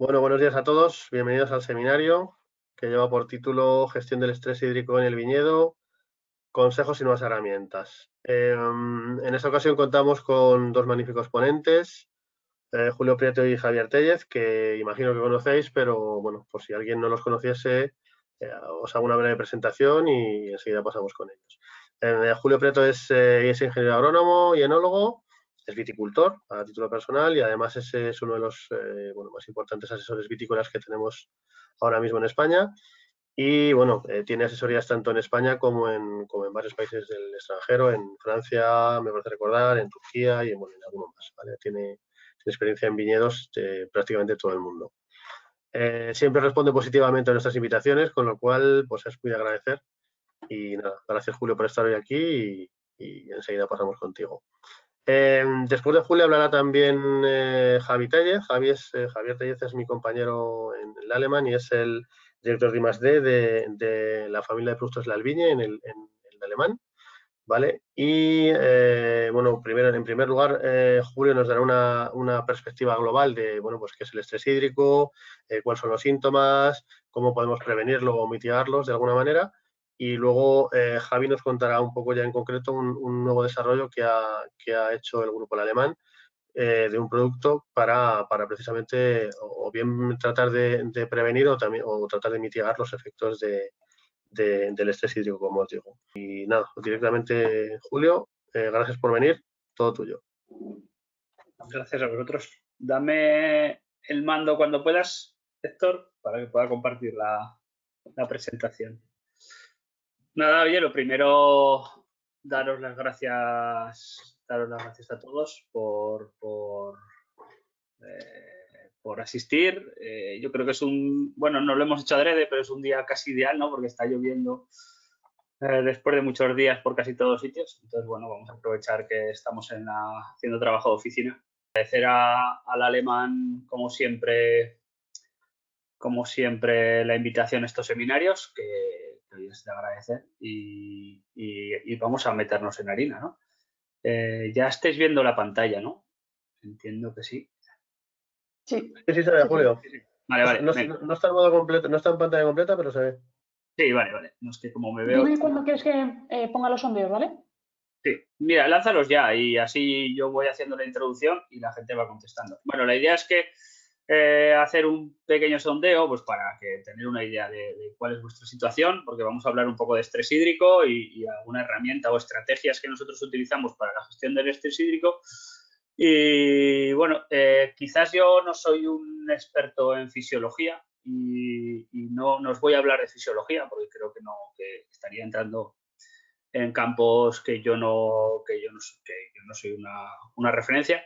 Bueno, buenos días a todos. Bienvenidos al seminario que lleva por título Gestión del estrés hídrico en el viñedo, consejos y nuevas herramientas. En esta ocasión contamos con dos magníficos ponentes, Julio Prieto y Javier Tellez, que imagino que conocéis, pero bueno, por si alguien no los conociese, os hago una breve presentación y enseguida pasamos con ellos. Julio Prieto es ingeniero agrónomo y enólogo, es viticultor a título personal y además es uno de los más importantes asesores vitícolas que tenemos ahora mismo en España. Y bueno, tiene asesorías tanto en España como en varios países del extranjero, en Francia, me parece recordar, en Turquía y en alguno más. ¿Vale? Tiene experiencia en viñedos de prácticamente todo el mundo. Siempre responde positivamente a nuestras invitaciones, con lo cual pues es muy de agradecer. Y nada, gracias Julio por estar hoy aquí y enseguida pasamos contigo. Después de Julio hablará también Javi Tellez. Javier Tellez es mi compañero en el Alemán y es el director de I+D de la familia de productos La Albiñe en el alemán. ¿Vale? Y bueno, en primer lugar, Julio nos dará una perspectiva global de, bueno, pues qué es el estrés hídrico, cuáles son los síntomas, cómo podemos prevenirlo o mitigarlos de alguna manera. Y luego Javi nos contará un poco ya en concreto un nuevo desarrollo que ha hecho el grupo El Alemán de un producto para precisamente o bien tratar de prevenir o tratar de mitigar los efectos del estrés hídrico, como os digo. Y nada, directamente, Julio, gracias por venir, todo tuyo. Gracias a vosotros. Dame el mando cuando puedas, Héctor, para que pueda compartir la presentación. Nada, oye, lo primero, daros las gracias a todos por asistir. Yo creo que es bueno, no lo hemos hecho adrede, pero es un día casi ideal, ¿no? Porque está lloviendo después de muchos días por casi todos sitios. Entonces, bueno, vamos a aprovechar que estamos haciendo trabajo de oficina. Agradecer al Alemán, como siempre, la invitación a estos seminarios, que hoy es de agradecer, y vamos a meternos en harina, ¿no? Ya estáis viendo la pantalla, ¿no? Entiendo que sí. Sí, se ve, Julio. Sí. Vale. No está en modo completo, no está en pantalla completa, pero se ve. Sí, vale. No es que como me veo... Dime cuándo quieres que ponga los sondeos, ¿vale? Sí, mira, lánzalos ya y así yo voy haciendo la introducción y la gente va contestando. Bueno, la idea es que hacer un pequeño sondeo, pues para que tener una idea de cuál es vuestra situación, porque vamos a hablar un poco de estrés hídrico y alguna herramienta o estrategias que nosotros utilizamos para la gestión del estrés hídrico. Y bueno, quizás yo no soy un experto en fisiología y no os voy a hablar de fisiología porque creo que estaría entrando en campos que yo no soy una referencia,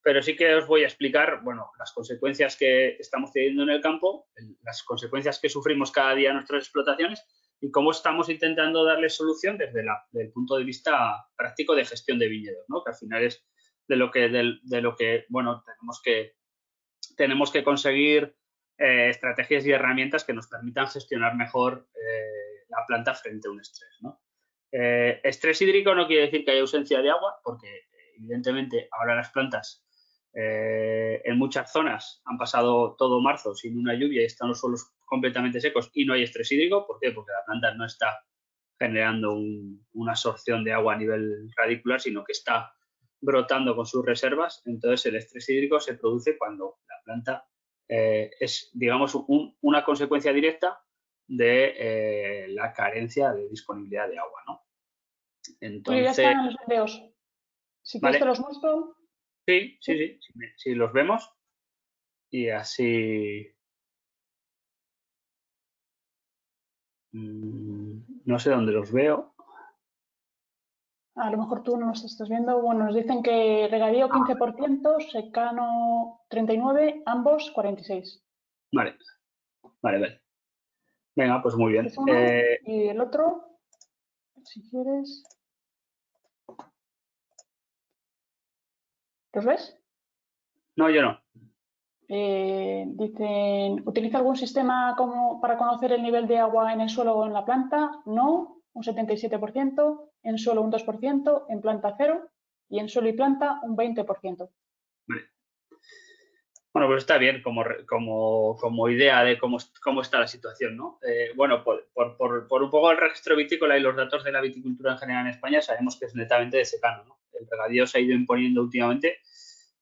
pero sí que os voy a explicar, bueno, las consecuencias que estamos teniendo en el campo, las consecuencias que sufrimos cada día en nuestras explotaciones y cómo estamos intentando darle solución desde el punto de vista práctico de gestión de viñedos, ¿no? Que al final es de lo que bueno, tenemos que conseguir estrategias y herramientas que nos permitan gestionar mejor la planta frente a un estrés, ¿no? Estrés hídrico no quiere decir que haya ausencia de agua, porque evidentemente ahora las plantas en muchas zonas han pasado todo marzo sin una lluvia y están los suelos completamente secos y no hay estrés hídrico. ¿Por qué? Porque la planta no está generando una absorción de agua a nivel radicular, sino que está brotando con sus reservas. Entonces el estrés hídrico se produce cuando la planta es, digamos, una consecuencia directa de la carencia de disponibilidad de agua, ¿no? Entonces, ya están los sondeos. Si quieres te los muestro. Sí, los vemos. Y así... no sé dónde los veo. A lo mejor tú no los estás viendo. Bueno, nos dicen que regadío 15%, secano 39%, ambos 46%. Vale. Venga, pues muy bien. Es uno, y el otro, si quieres. ¿Los ves? No, yo no. Dicen, ¿utiliza algún sistema para conocer el nivel de agua en el suelo o en la planta? No, un 77%, en suelo un 2%, en planta 0% y en suelo y planta un 20%. Vale. Bueno, pues está bien como idea de cómo está la situación, ¿no? Bueno, por un poco el registro vitícola y los datos de la viticultura en general en España, sabemos que es netamente de secano, ¿no? El regadío se ha ido imponiendo últimamente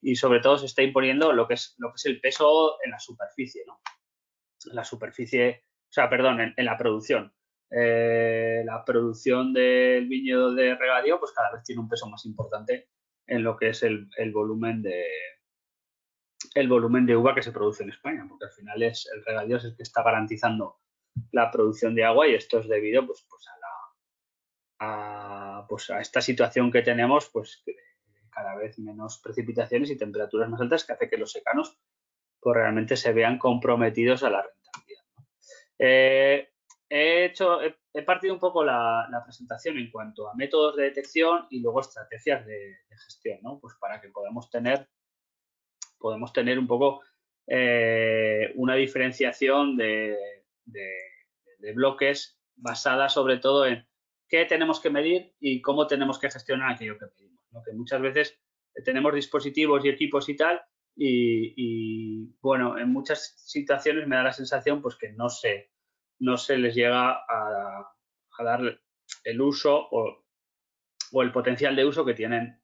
y sobre todo se está imponiendo lo que es el peso en la superficie, ¿no? La superficie, o sea, perdón, en la producción. La producción del viñedo de regadío, pues cada vez tiene un peso más importante en lo que es el volumen de uva que se produce en España, porque al final es el regadío es el que está garantizando la producción de agua y esto es debido pues a esta situación que tenemos, pues que cada vez menos precipitaciones y temperaturas más altas que hace que los secanos pues realmente se vean comprometidos a la rentabilidad, ¿no? He partido un poco la presentación en cuanto a métodos de detección y luego estrategias de gestión, ¿no? Pues para que podamos tener un poco una diferenciación de bloques basada sobre todo en qué tenemos que medir y cómo tenemos que gestionar aquello que medimos, ¿no? Que muchas veces tenemos dispositivos y equipos y tal y bueno, en muchas situaciones me da la sensación pues que no se les llega a dar el uso o el potencial de uso que tienen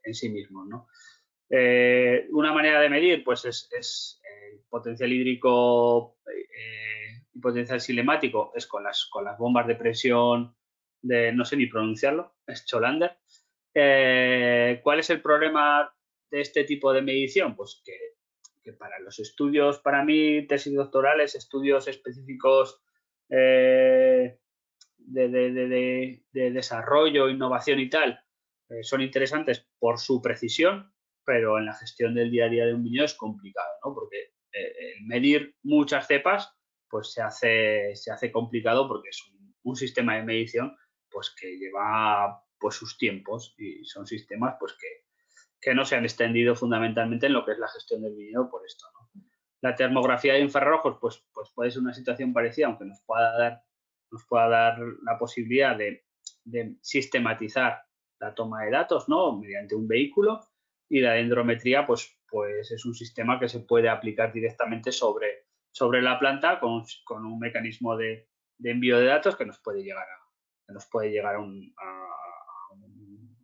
en sí mismos, ¿no? Una manera de medir pues es el potencial hídrico y potencial silemático es con las bombas de presión no sé ni pronunciarlo, es Cholander. ¿Cuál es el problema de este tipo de medición? Pues que para los estudios, para mí, tesis doctorales, estudios específicos de desarrollo, innovación y tal, son interesantes por su precisión, pero en la gestión del día a día de un viñedo es complicado, ¿no? Porque el medir muchas cepas pues se hace complicado porque es un sistema de medición pues que lleva pues sus tiempos y son sistemas pues que no se han extendido fundamentalmente en lo que es la gestión del viñedo por esto, ¿no? La termografía de infrarrojos pues puede ser una situación parecida, aunque nos pueda dar la posibilidad de sistematizar la toma de datos, ¿no? Mediante un vehículo, y la dendrometría pues es un sistema que se puede aplicar directamente sobre la planta con un mecanismo de envío de datos que nos puede llegar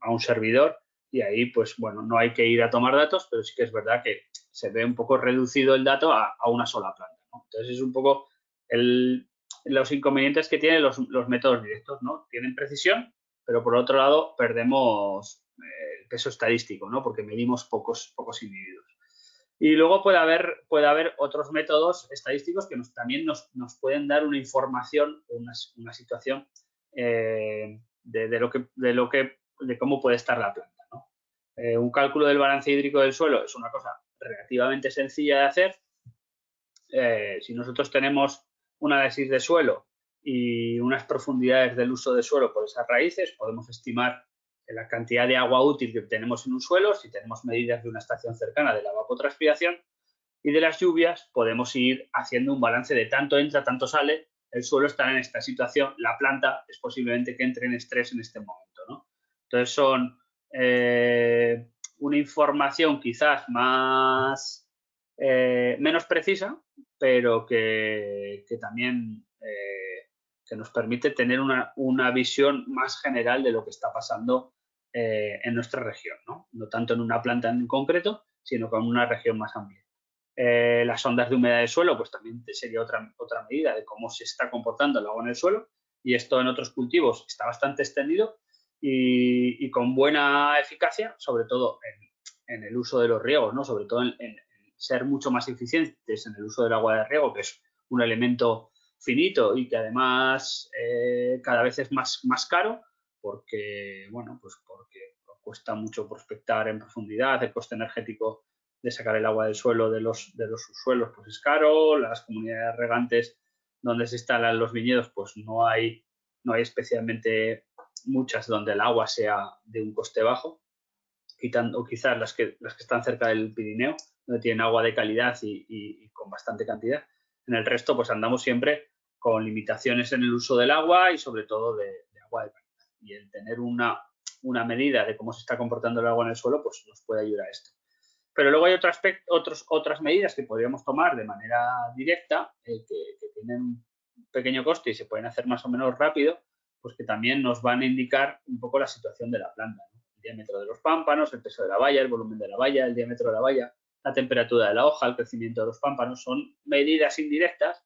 a un servidor y ahí pues bueno, no hay que ir a tomar datos, pero sí que es verdad que se ve un poco reducido el dato a una sola planta, ¿no? Entonces es un poco los inconvenientes que tienen los métodos directos, ¿no? Tienen precisión, pero por otro lado perdemos el peso estadístico, ¿no? Porque medimos pocos individuos. Y luego puede haber otros métodos estadísticos que también nos pueden dar una información, una situación de cómo puede estar la planta, ¿no? Un cálculo del balance hídrico del suelo es una cosa relativamente sencilla de hacer. Si nosotros tenemos un análisis de suelo y unas profundidades del uso de suelo por esas raíces, podemos estimar la cantidad de agua útil que tenemos en un suelo. Si tenemos medidas de una estación cercana de la evapotranspiración y de las lluvias, podemos ir haciendo un balance de tanto entra, tanto sale. El suelo está en esta situación, la planta es posiblemente que entre en estrés en este momento, ¿no? Entonces son una información quizás menos precisa, pero que también que nos permite tener una visión más general de lo que está pasando en nuestra región, ¿no? No tanto en una planta en concreto, sino con una región más amplia. Las ondas de humedad del suelo, pues también sería otra medida de cómo se está comportando el agua en el suelo, y esto en otros cultivos está bastante extendido y con buena eficacia, sobre todo en el uso de los riegos, ¿no? Sobre todo en ser mucho más eficientes en el uso del agua de riego, que es un elemento finito y que además cada vez es más caro porque, bueno, pues porque cuesta mucho prospectar en profundidad, el coste energético de sacar el agua del suelo de los subsuelos pues es caro, las comunidades regantes donde se instalan los viñedos pues no hay especialmente muchas donde el agua sea de un coste bajo, quitando quizás las que están cerca del Pirineo, donde tienen agua de calidad y con bastante cantidad. En el resto pues andamos siempre con limitaciones en el uso del agua y sobre todo de agua de calidad. Y el tener una medida de cómo se está comportando el agua en el suelo pues nos puede ayudar a esto. Pero luego hay otras medidas que podríamos tomar de manera directa, que tienen un pequeño coste y se pueden hacer más o menos rápido, pues que también nos van a indicar un poco la situación de la planta, ¿no? El diámetro de los pámpanos, el peso de la valla, el volumen de la valla, el diámetro de la valla, la temperatura de la hoja, el crecimiento de los pámpanos, son medidas indirectas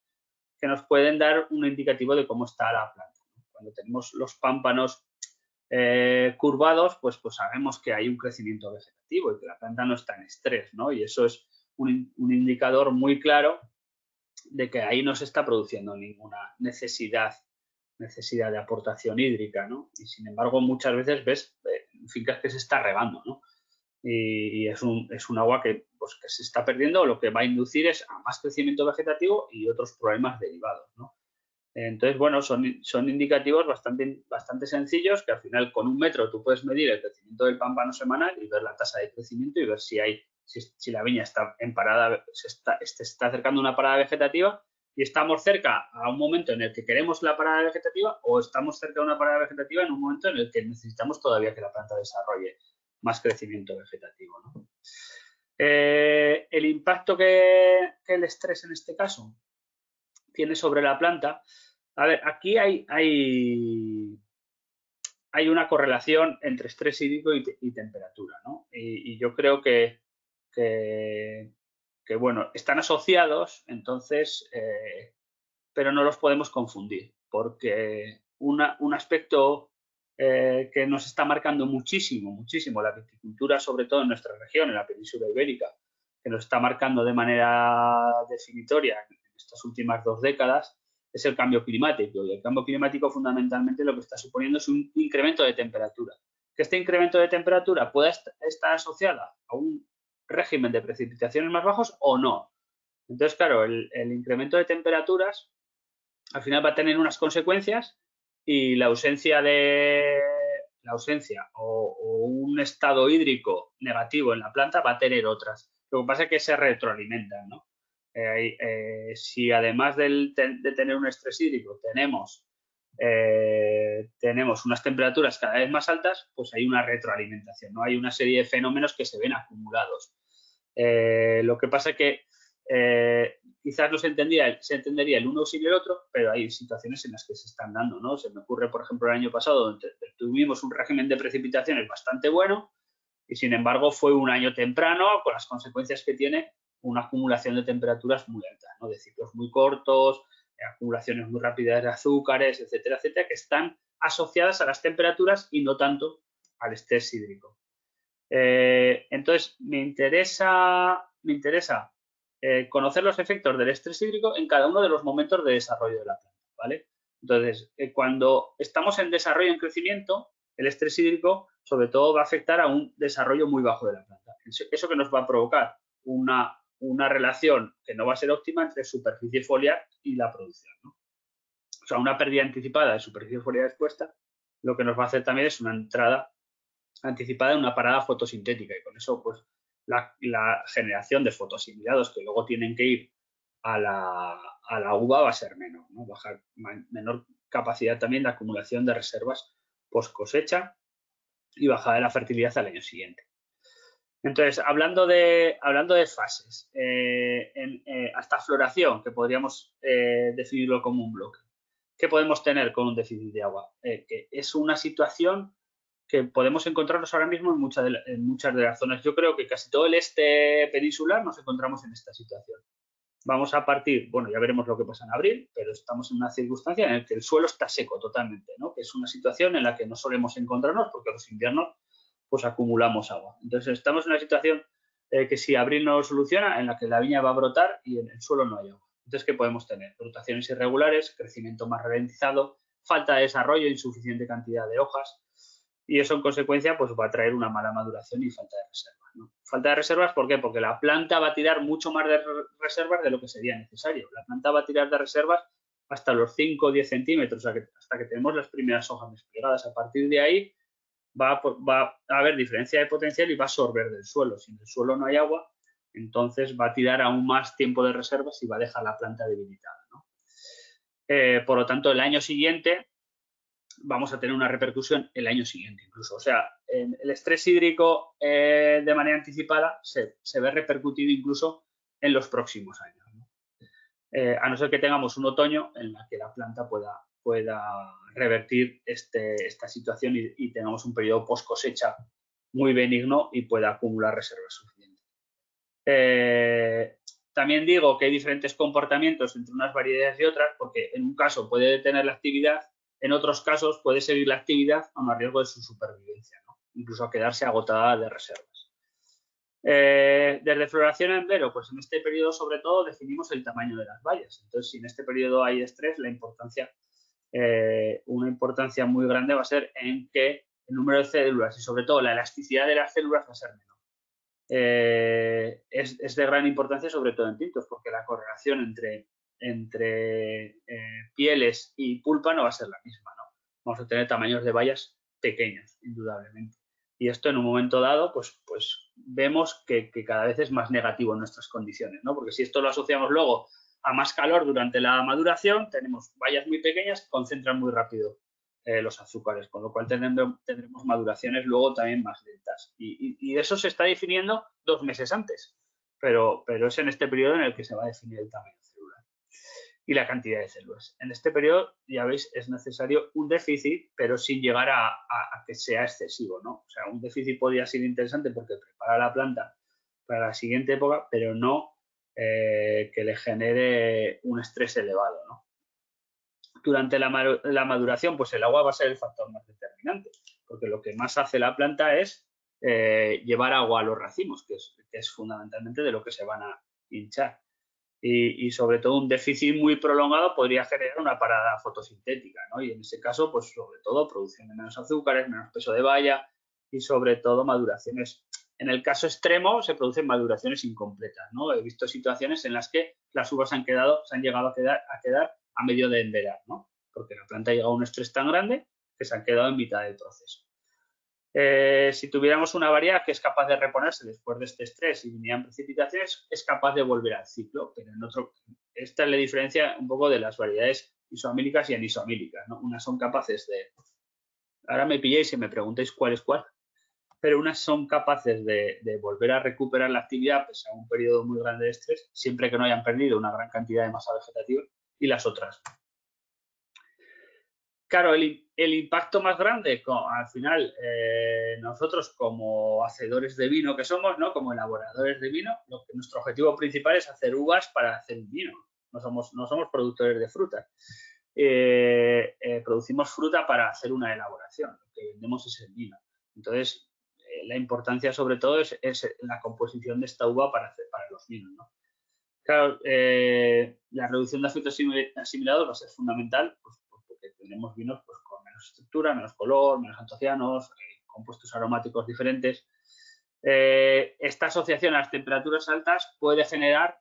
que nos pueden dar un indicativo de cómo está la planta, ¿no? Cuando tenemos los pámpanos curvados, pues sabemos que hay un crecimiento vegetativo y que la planta no está en estrés, ¿no? Y eso es un indicador muy claro de que ahí no se está produciendo ninguna necesidad de aportación hídrica, ¿no? Y sin embargo, muchas veces ves fincas que se está regando, ¿no? Y es un agua que se está perdiendo, lo que va a inducir es a más crecimiento vegetativo y otros problemas derivados, ¿no? Entonces, bueno, son indicativos bastante sencillos que al final con 1 metro tú puedes medir el crecimiento del pámpano semanal y ver la tasa de crecimiento y ver si la viña está en parada, se está acercando a una parada vegetativa y estamos cerca a un momento en el que queremos la parada vegetativa o estamos cerca de una parada vegetativa en un momento en el que necesitamos todavía que la planta desarrolle más crecimiento vegetativo, ¿no? El impacto que el estrés en este caso tiene sobre la planta. A ver, aquí hay una correlación entre estrés hídrico y temperatura, ¿no? Y yo creo que bueno, están asociados, entonces, pero no los podemos confundir, porque un aspecto que nos está marcando muchísimo la viticultura, sobre todo en nuestra región, en la península ibérica, que nos está marcando de manera definitoria en estas últimas 2 décadas, es el cambio climático. Y el cambio climático fundamentalmente lo que está suponiendo es un incremento de temperatura. Que este incremento de temperatura pueda estar asociada a un régimen de precipitaciones más bajos o no. Entonces, claro, el incremento de temperaturas al final va a tener unas consecuencias y la ausencia o un estado hídrico negativo en la planta va a tener otras. Lo que pasa es que se retroalimentan, ¿no? Si además de tener un estrés hídrico tenemos unas temperaturas cada vez más altas, pues hay una retroalimentación, ¿no? Hay una serie de fenómenos que se ven acumulados. Lo que pasa es que quizás no se entendería el uno sin el otro, pero hay situaciones en las que se están dando, ¿no? Se me ocurre, por ejemplo, el año pasado, donde tuvimos un régimen de precipitaciones bastante bueno y, sin embargo, fue un año temprano con las consecuencias que tiene una acumulación de temperaturas muy altas, ¿no? De ciclos muy cortos, acumulaciones muy rápidas de azúcares, etcétera, etcétera, que están asociadas a las temperaturas y no tanto al estrés hídrico. Entonces, me interesa conocer los efectos del estrés hídrico en cada uno de los momentos de desarrollo de la planta, ¿vale? Entonces, cuando estamos en desarrollo, en crecimiento, el estrés hídrico sobre todo va a afectar a un desarrollo muy bajo de la planta. Eso que nos va a provocar una relación que no va a ser óptima entre superficie foliar y la producción, ¿no? O sea, una pérdida anticipada de superficie foliar expuesta, lo que nos va a hacer también es una entrada anticipada en una parada fotosintética y con eso pues la generación de fotosimilados que luego tienen que ir a la uva va a ser menor, ¿no? Menor capacidad también de acumulación de reservas post cosecha y bajada de la fertilidad al año siguiente. Entonces, hablando de fases, hasta floración, que podríamos definirlo como un bloque, ¿qué podemos tener con un déficit de agua? Que es una situación que podemos encontrarnos ahora mismo en muchas de las zonas. Yo creo que casi todo el este peninsular nos encontramos en esta situación. Vamos a partir, bueno, ya veremos lo que pasa en abril, pero estamos en una circunstancia en la que el suelo está seco totalmente, ¿no? Que es una situación en la que no solemos encontrarnos porque los inviernos pues acumulamos agua. Entonces estamos en una situación que si abril no lo soluciona, en la que la viña va a brotar y en el suelo no hay agua. Entonces, ¿qué podemos tener? Brotaciones irregulares, crecimiento más ralentizado, falta de desarrollo, insuficiente cantidad de hojas. Y eso, en consecuencia, pues va a traer una mala maduración y falta de reservas, ¿no? Falta de reservas, ¿por qué? Porque la planta va a tirar mucho más de reservas de lo que sería necesario. La planta va a tirar de reservas hasta los 5 o 10 centímetros, hasta que tenemos las primeras hojas desplegadas. A partir de ahí va a haber diferencia de potencial y va a absorber del suelo. Si en el suelo no hay agua, entonces va a tirar aún más tiempo de reservas y va a dejar la planta debilitada, ¿no? Por lo tanto, el año siguiente vamos a tener una repercusión el año siguiente incluso. O sea, el estrés hídrico de manera anticipada se ve repercutido incluso en los próximos años, ¿no? A no ser que tengamos un otoño en la que la planta pueda revertir esta situación y tengamos un periodo post cosecha muy benigno y pueda acumular reservas suficientes. También digo que hay diferentes comportamientos entre unas variedades y otras, porque en un caso puede detener la actividad, en otros casos puede seguir la actividad a riesgo de su supervivencia, ¿no? Incluso a quedarse agotada de reservas. Desde floración a envero, pues en este periodo sobre todo definimos el tamaño de las bayas. Entonces, si en este periodo hay estrés, una importancia muy grande va a ser en que el número de células y sobre todo la elasticidad de las células va a ser menor. Es de gran importancia sobre todo en tintos, porque la correlación entre pieles y pulpa no va a ser la misma, ¿no? Vamos a tener tamaños de bayas pequeños, indudablemente. Y esto en un momento dado, pues vemos que cada vez es más negativo en nuestras condiciones, ¿no? Porque si esto lo asociamos luego a más calor durante la maduración, tenemos bayas muy pequeñas que concentran muy rápido los azúcares, con lo cual tendremos maduraciones luego también más lentas. Y eso se está definiendo 2 meses antes, pero es en este periodo en el que se va a definir el tamaño celular y la cantidad de células. En este periodo, ya veis, es necesario un déficit, pero sin llegar a que sea excesivo, ¿no? O sea, un déficit podría ser interesante porque prepara la planta para la siguiente época, pero no que le genere un estrés elevado, ¿no? Durante la maduración, pues el agua va a ser el factor más determinante, porque lo que más hace la planta es llevar agua a los racimos, que es fundamentalmente de lo que se van a hinchar. Y sobre todo un déficit muy prolongado podría generar una parada fotosintética, ¿no? Y en ese caso, pues sobre todo producción de menos azúcares, menos peso de baya y sobre todo maduraciones. En el caso extremo se producen maduraciones incompletas, ¿no? He visto situaciones en las que las uvas se han llegado a quedar a medio de enverar, ¿no? Porque la planta ha llegado a un estrés tan grande que se han quedado en mitad del proceso. Si tuviéramos una variedad que es capaz de reponerse después de este estrés y vinieran precipitaciones, es capaz de volver al ciclo, pero esta es la diferencia un poco de las variedades isoamílicas y anisoamílicas, ¿no? Unas son capaces ahora me pilléis y me preguntéis cuál es cuál, pero unas son capaces de volver a recuperar la actividad pese a un periodo muy grande de estrés, siempre que no hayan perdido una gran cantidad de masa vegetativa, y las otras. Claro, el impacto más grande, al final, nosotros como hacedores de vino que somos, ¿no? Como elaboradores de vino, nuestro objetivo principal es hacer uvas para hacer vino. No somos productores de fruta. Producimos fruta para hacer una elaboración. Lo que vendemos es el vino. Entonces, la importancia sobre todo es la composición de esta uva para los vinos, ¿no? Claro, la reducción de efectos asimilados va a ser fundamental, pues, porque tenemos vinos pues, con menos estructura, menos color, menos antocianos, compuestos aromáticos diferentes. Esta asociación a las temperaturas altas puede generar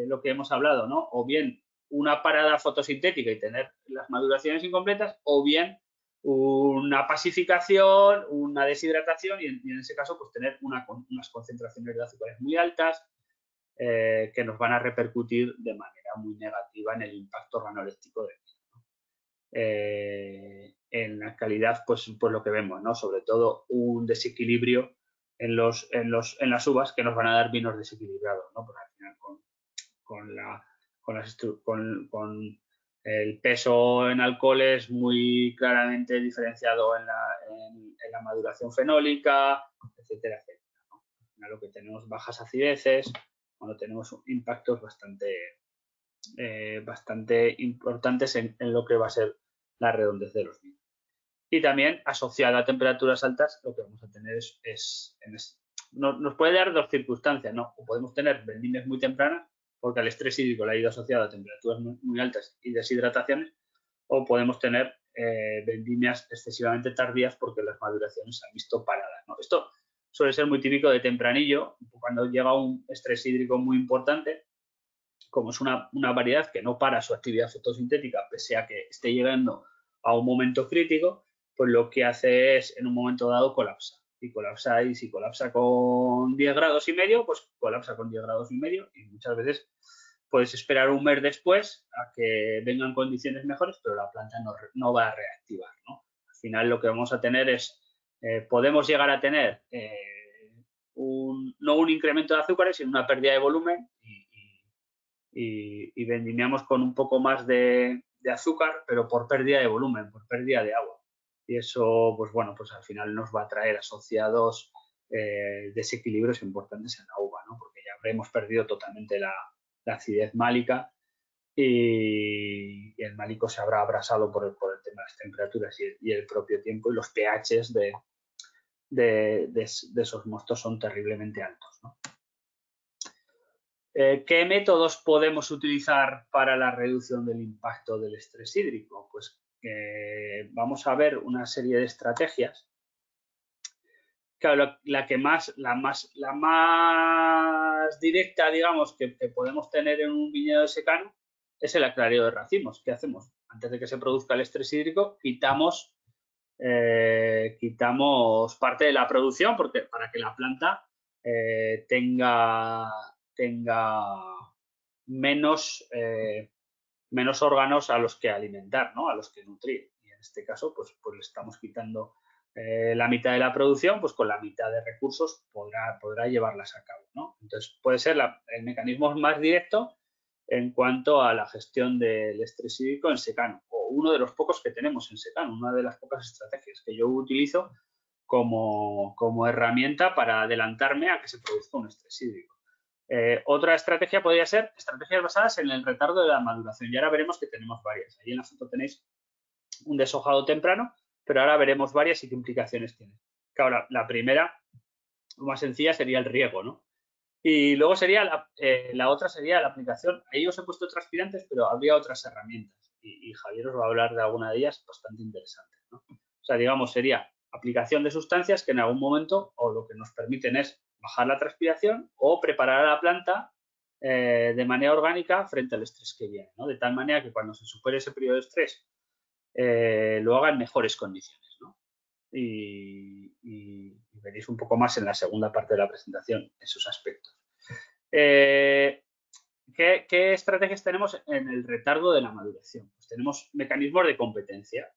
lo que hemos hablado, ¿no? O bien una parada fotosintética y tener las maduraciones incompletas, o bien una pasificación, una deshidratación y en ese caso pues tener unas concentraciones de azúcares muy altas, que nos van a repercutir de manera muy negativa en el impacto organoléptico del vino. En la calidad, pues lo que vemos, ¿no? Sobre todo un desequilibrio en las uvas que nos van a dar vinos desequilibrados, ¿no? Porque al final con el peso en alcoholes muy claramente diferenciado en la maduración fenólica, etcétera, etcétera, ¿no? Al final lo que tenemos bajas acideces, cuando tenemos impactos bastante importantes en lo que va a ser la redondez de los vinos. Y también asociada a temperaturas altas, lo que vamos a tener nos puede dar dos circunstancias, ¿no? O podemos tener vendimias muy tempranas, porque al estrés hídrico le ha ido asociado a temperaturas muy altas y deshidrataciones, o podemos tener vendimias excesivamente tardías porque las maduraciones se han visto paradas, ¿no? Esto suele ser muy típico de tempranillo, cuando llega un estrés hídrico muy importante, como es una variedad que no para su actividad fotosintética, pese a que esté llegando a un momento crítico, pues lo que hace es, en un momento dado, colapsa. Y si colapsa con 10 grados y medio, pues colapsa con 10 grados y medio y muchas veces puedes esperar un mes después a que vengan condiciones mejores, pero la planta no va a reactivar, ¿no? final lo que vamos a tener es, podemos llegar a tener no un incremento de azúcares, sino una pérdida de volumen y vendimiamos con un poco más de azúcar, pero por pérdida de volumen, por pérdida de agua. Y eso, pues bueno, pues al final nos va a traer asociados desequilibrios importantes en la uva, ¿no? Porque ya habremos perdido totalmente la acidez málica y el málico se habrá abrasado por el tema de las temperaturas y el propio tiempo, y los pHs de esos mostos son terriblemente altos, ¿no? ¿Qué métodos podemos utilizar para la reducción del impacto del estrés hídrico? Pues vamos a ver una serie de estrategias. Claro, la más directa, digamos, que podemos tener en un viñedo de secano es el aclareo de racimos. ¿Qué hacemos? Antes de que se produzca el estrés hídrico, quitamos parte de la producción para que la planta tenga menos órganos a los que alimentar, ¿no? A los que nutrir. Y en este caso, pues le estamos quitando la mitad de la producción, pues con la mitad de recursos podrá llevarlas a cabo, ¿no? Entonces, puede ser el mecanismo más directo en cuanto a la gestión del estrés hídrico en secano, o uno de los pocos que tenemos en secano, una de las pocas estrategias que yo utilizo como herramienta para adelantarme a que se produzca un estrés hídrico. Otra estrategia podría ser estrategias basadas en el retardo de la maduración, y ahora veremos que tenemos varias. Ahí en la foto tenéis un deshojado temprano, pero ahora veremos varias y qué implicaciones tiene. Claro, la primera, más sencilla, sería el riego, ¿no? Y luego sería la otra sería la aplicación. Ahí os he puesto transpirantes, pero habría otras herramientas. Y Javier os va a hablar de alguna de ellas bastante interesantes, ¿no? O sea, digamos, sería aplicación de sustancias que en algún momento o lo que nos permiten es bajar la transpiración o preparar a la planta de manera orgánica frente al estrés que viene, ¿no? De tal manera que cuando se supere ese periodo de estrés lo haga en mejores condiciones, ¿no? Y veréis un poco más en la segunda parte de la presentación esos aspectos. ¿Qué estrategias tenemos en el retardo de la maduración? Pues tenemos mecanismos de competencia.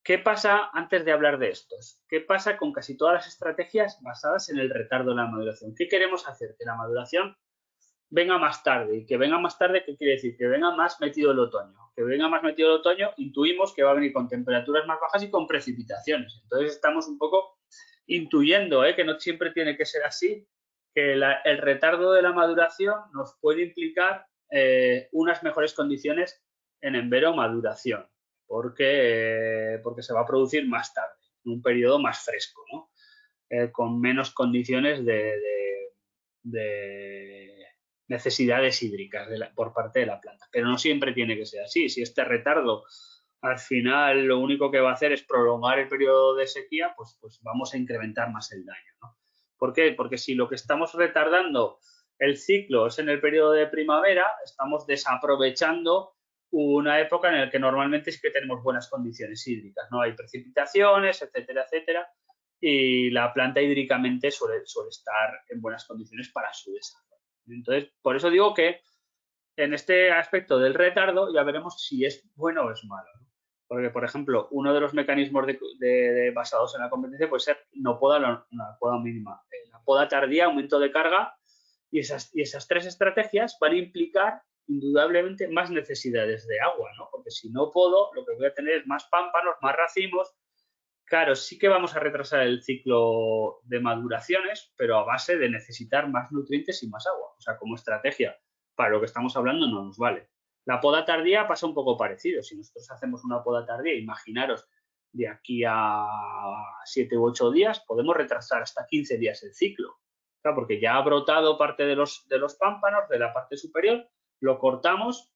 ¿Qué pasa antes de hablar de estos? ¿Qué pasa con casi todas las estrategias basadas en el retardo de la maduración? ¿Qué queremos hacer? Que la maduración venga más tarde. ¿Y que venga más tarde qué quiere decir? Que venga más metido el otoño. Que venga más metido el otoño, intuimos que va a venir con temperaturas más bajas y con precipitaciones. Entonces estamos un poco intuyendo que no siempre tiene que ser así, que el retardo de la maduración nos puede implicar unas mejores condiciones en envero maduración, porque se va a producir más tarde, en un periodo más fresco, ¿no? Con menos condiciones de necesidades hídricas por parte de la planta. Pero no siempre tiene que ser así. Si este retardo al final lo único que va a hacer es prolongar el periodo de sequía, pues vamos a incrementar más el daño, ¿no? ¿Por qué? Porque si lo que estamos retardando el ciclo es en el periodo de primavera, estamos desaprovechando una época en la que normalmente sí que tenemos buenas condiciones hídricas, no hay precipitaciones, etcétera, etcétera, y la planta hídricamente suele estar en buenas condiciones para su desarrollo. Entonces, por eso digo que en este aspecto del retardo ya veremos si es bueno o es malo, ¿no? Porque, por ejemplo, uno de los mecanismos basados en la competencia puede ser no poda, una poda mínima. La poda tardía, aumento de carga, y esas tres estrategias van a implicar indudablemente más necesidades de agua, ¿no? Porque si no podo, lo que voy a tener es más pámpanos, más racimos. Claro, sí que vamos a retrasar el ciclo de maduraciones, pero a base de necesitar más nutrientes y más agua. O sea, como estrategia para lo que estamos hablando no nos vale. La poda tardía pasa un poco parecido. Si nosotros hacemos una poda tardía, imaginaros, de aquí a 7 u 8 días, podemos retrasar hasta 15 días el ciclo. Claro, porque ya ha brotado parte de los pámpanos de la parte superior, lo cortamos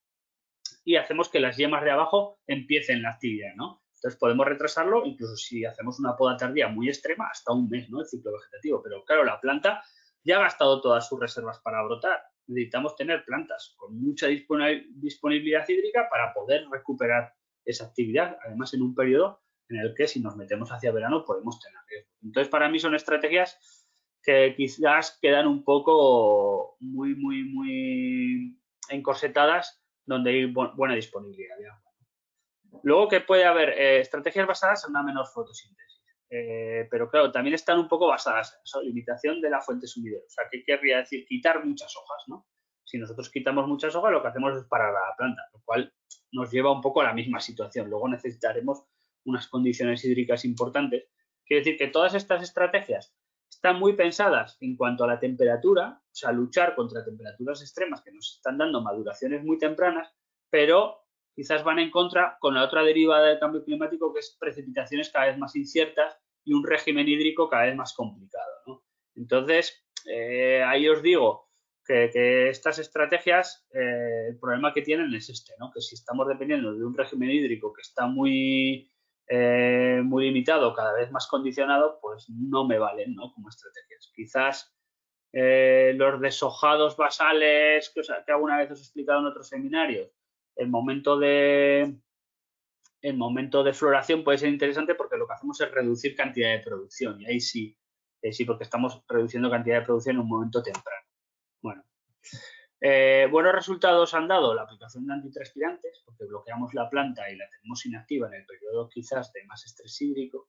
y hacemos que las yemas de abajo empiecen la actividad, ¿no? Entonces podemos retrasarlo, incluso si hacemos una poda tardía muy extrema, hasta un mes, ¿no? El ciclo vegetativo. Pero claro, la planta ya ha gastado todas sus reservas para brotar. Necesitamos tener plantas con mucha disponibilidad hídrica para poder recuperar esa actividad, además en un periodo en el que si nos metemos hacia verano podemos tener riesgo. Entonces, para mí son estrategias que quizás quedan un poco muy encorsetadas donde hay buena disponibilidad de agua. Luego que puede haber estrategias basadas en una menor fotosíntesis. Pero claro, también están un poco basadas en eso, limitación de la fuente sumidero. O sea, ¿qué querría decir? Quitar muchas hojas, ¿no? Si nosotros quitamos muchas hojas, lo que hacemos es parar a la planta, lo cual nos lleva un poco a la misma situación. Luego necesitaremos unas condiciones hídricas importantes. Quiere decir que todas estas estrategias están muy pensadas en cuanto a la temperatura, o sea, luchar contra temperaturas extremas que nos están dando maduraciones muy tempranas, pero quizás van en contra con la otra derivada del cambio climático, que es precipitaciones cada vez más inciertas y un régimen hídrico cada vez más complicado, ¿no? Entonces, ahí os digo que estas estrategias, el problema que tienen es este, ¿no? Que si estamos dependiendo de un régimen hídrico que está muy limitado, cada vez más condicionado, pues no me valen, ¿no? Como estrategias. Quizás los deshojados basales que alguna vez os he explicado en otros seminarios, el momento de floración puede ser interesante porque lo que hacemos es reducir cantidad de producción y ahí sí, porque estamos reduciendo cantidad de producción en un momento temprano. Bueno, buenos resultados han dado la aplicación de antitranspirantes porque bloqueamos la planta y la tenemos inactiva en el periodo quizás de más estrés hídrico,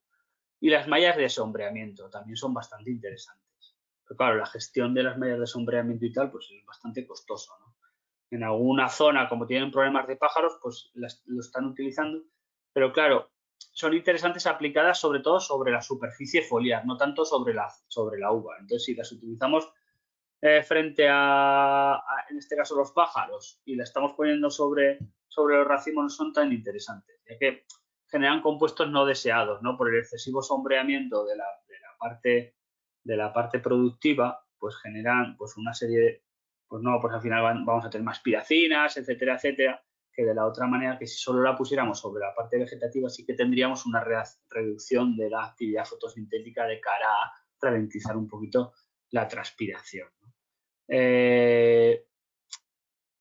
y las mallas de sombreamiento también son bastante interesantes. Pero claro, la gestión de las mallas de sombreamiento y tal, pues es bastante costoso, ¿no? En alguna zona, como tienen problemas de pájaros, pues lo están utilizando. Pero claro, son interesantes aplicadas sobre todo sobre la superficie foliar, no tanto sobre la uva. Entonces, si las utilizamos frente en este caso, los pájaros, y la estamos poniendo sobre los racimos, no son tan interesantes, ya que generan compuestos no deseados, ¿no? Por el excesivo sombreamiento de la parte productiva, pues generan pues una serie de, pues no, pues al final vamos a tener más piracinas, etcétera, etcétera, que de la otra manera que si solo la pusiéramos sobre la parte vegetativa sí que tendríamos una reducción de la actividad fotosintética de cara a ralentizar un poquito la transpiración.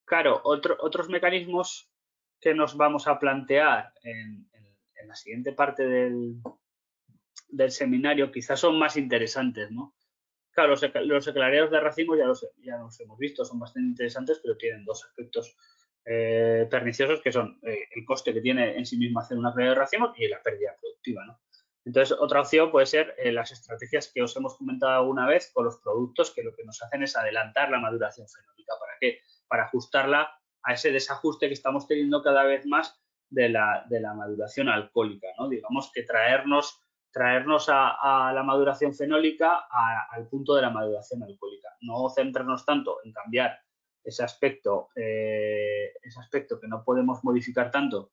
Claro, otros mecanismos que nos vamos a plantear en la siguiente parte del seminario quizás son más interesantes, ¿no? Claro, los eclareos de racimos ya los hemos visto, son bastante interesantes, pero tienen dos aspectos perniciosos, que son el coste que tiene en sí mismo hacer una eclareo de racimos y la pérdida productiva, ¿no? Entonces, otra opción puede ser las estrategias que os hemos comentado alguna vez con los productos, que lo que nos hacen es adelantar la maduración fenólica. ¿Para qué? Para ajustarla a ese desajuste que estamos teniendo cada vez más de la maduración alcohólica, ¿no? Digamos que traernos a la maduración fenólica al punto de la maduración alcohólica. No centrarnos tanto en cambiar ese aspecto que no podemos modificar tanto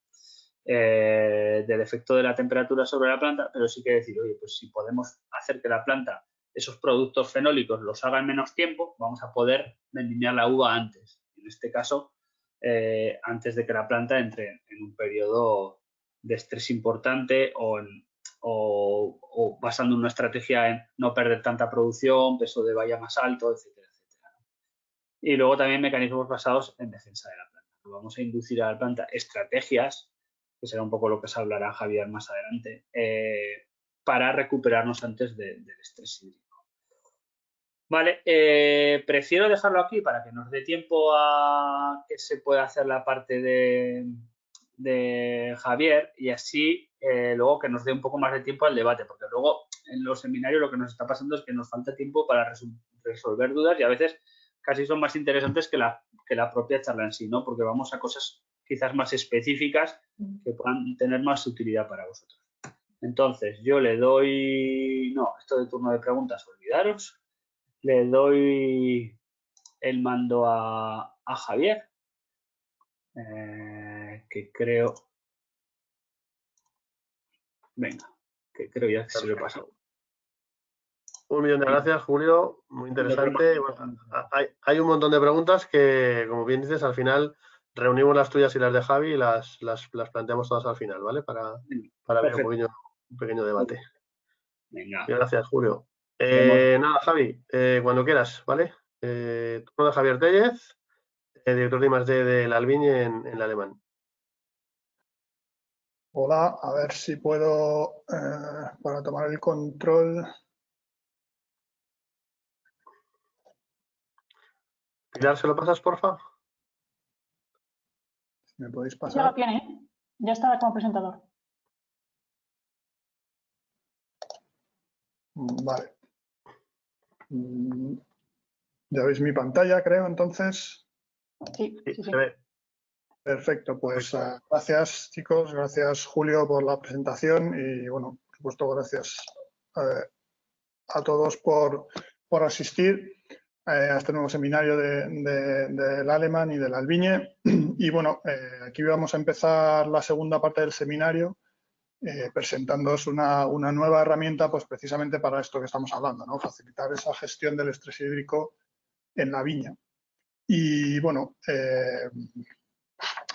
del efecto de la temperatura sobre la planta, pero sí que decir, oye, pues si podemos hacer que la planta, esos productos fenólicos los haga en menos tiempo, vamos a poder vendimiar la uva antes. En este caso, antes de que la planta entre en un periodo de estrés importante o basando una estrategia en no perder tanta producción, peso de valla más alto, etcétera, etcétera. Y luego también mecanismos basados en defensa de la planta. Vamos a inducir a la planta estrategias, que será un poco lo que se hablará Javier más adelante, para recuperarnos antes del estrés hídrico. Vale, prefiero dejarlo aquí para que nos dé tiempo a que se pueda hacer la parte de Javier y así luego que nos dé un poco más de tiempo al debate, porque luego en los seminarios lo que nos está pasando es que nos falta tiempo para resolver dudas y a veces casi son más interesantes que la propia charla en sí, ¿no? Porque vamos a cosas quizás más específicas que puedan tener más utilidad para vosotros. Entonces, yo le doy... No, esto de turno de preguntas, olvidaros. Le doy el mando a Javier, que creo... Venga, que creo ya que se lo he pasado. Un millón de gracias, Julio. Muy interesante. Bueno, hay un montón de preguntas que, como bien dices, al final reunimos las tuyas y las de Javi y las planteamos todas al final, ¿vale? Para ver un pequeño debate. Venga. Gracias, Julio. Nada, Javi, cuando quieras, ¿vale? Turno de Javier Tellez, director de I+D del Albiñe en el alemán. Hola, a ver si puedo, para tomar el control. Pilar, ¿se lo pasas, porfa? ¿Me podéis pasar? Ya lo tiene. Ya está como presentador. Vale. Ya veis mi pantalla, creo, entonces. Sí, Sí, sí, sí. se ve. Perfecto, pues gracias chicos, gracias Julio por la presentación y bueno, por supuesto gracias a todos por asistir a este nuevo seminario del Aleman y del Albiñe. Y bueno, aquí vamos a empezar la segunda parte del seminario presentándoos una nueva herramienta pues precisamente para esto que estamos hablando, ¿no? Facilitar esa gestión del estrés hídrico en la viña. Y bueno,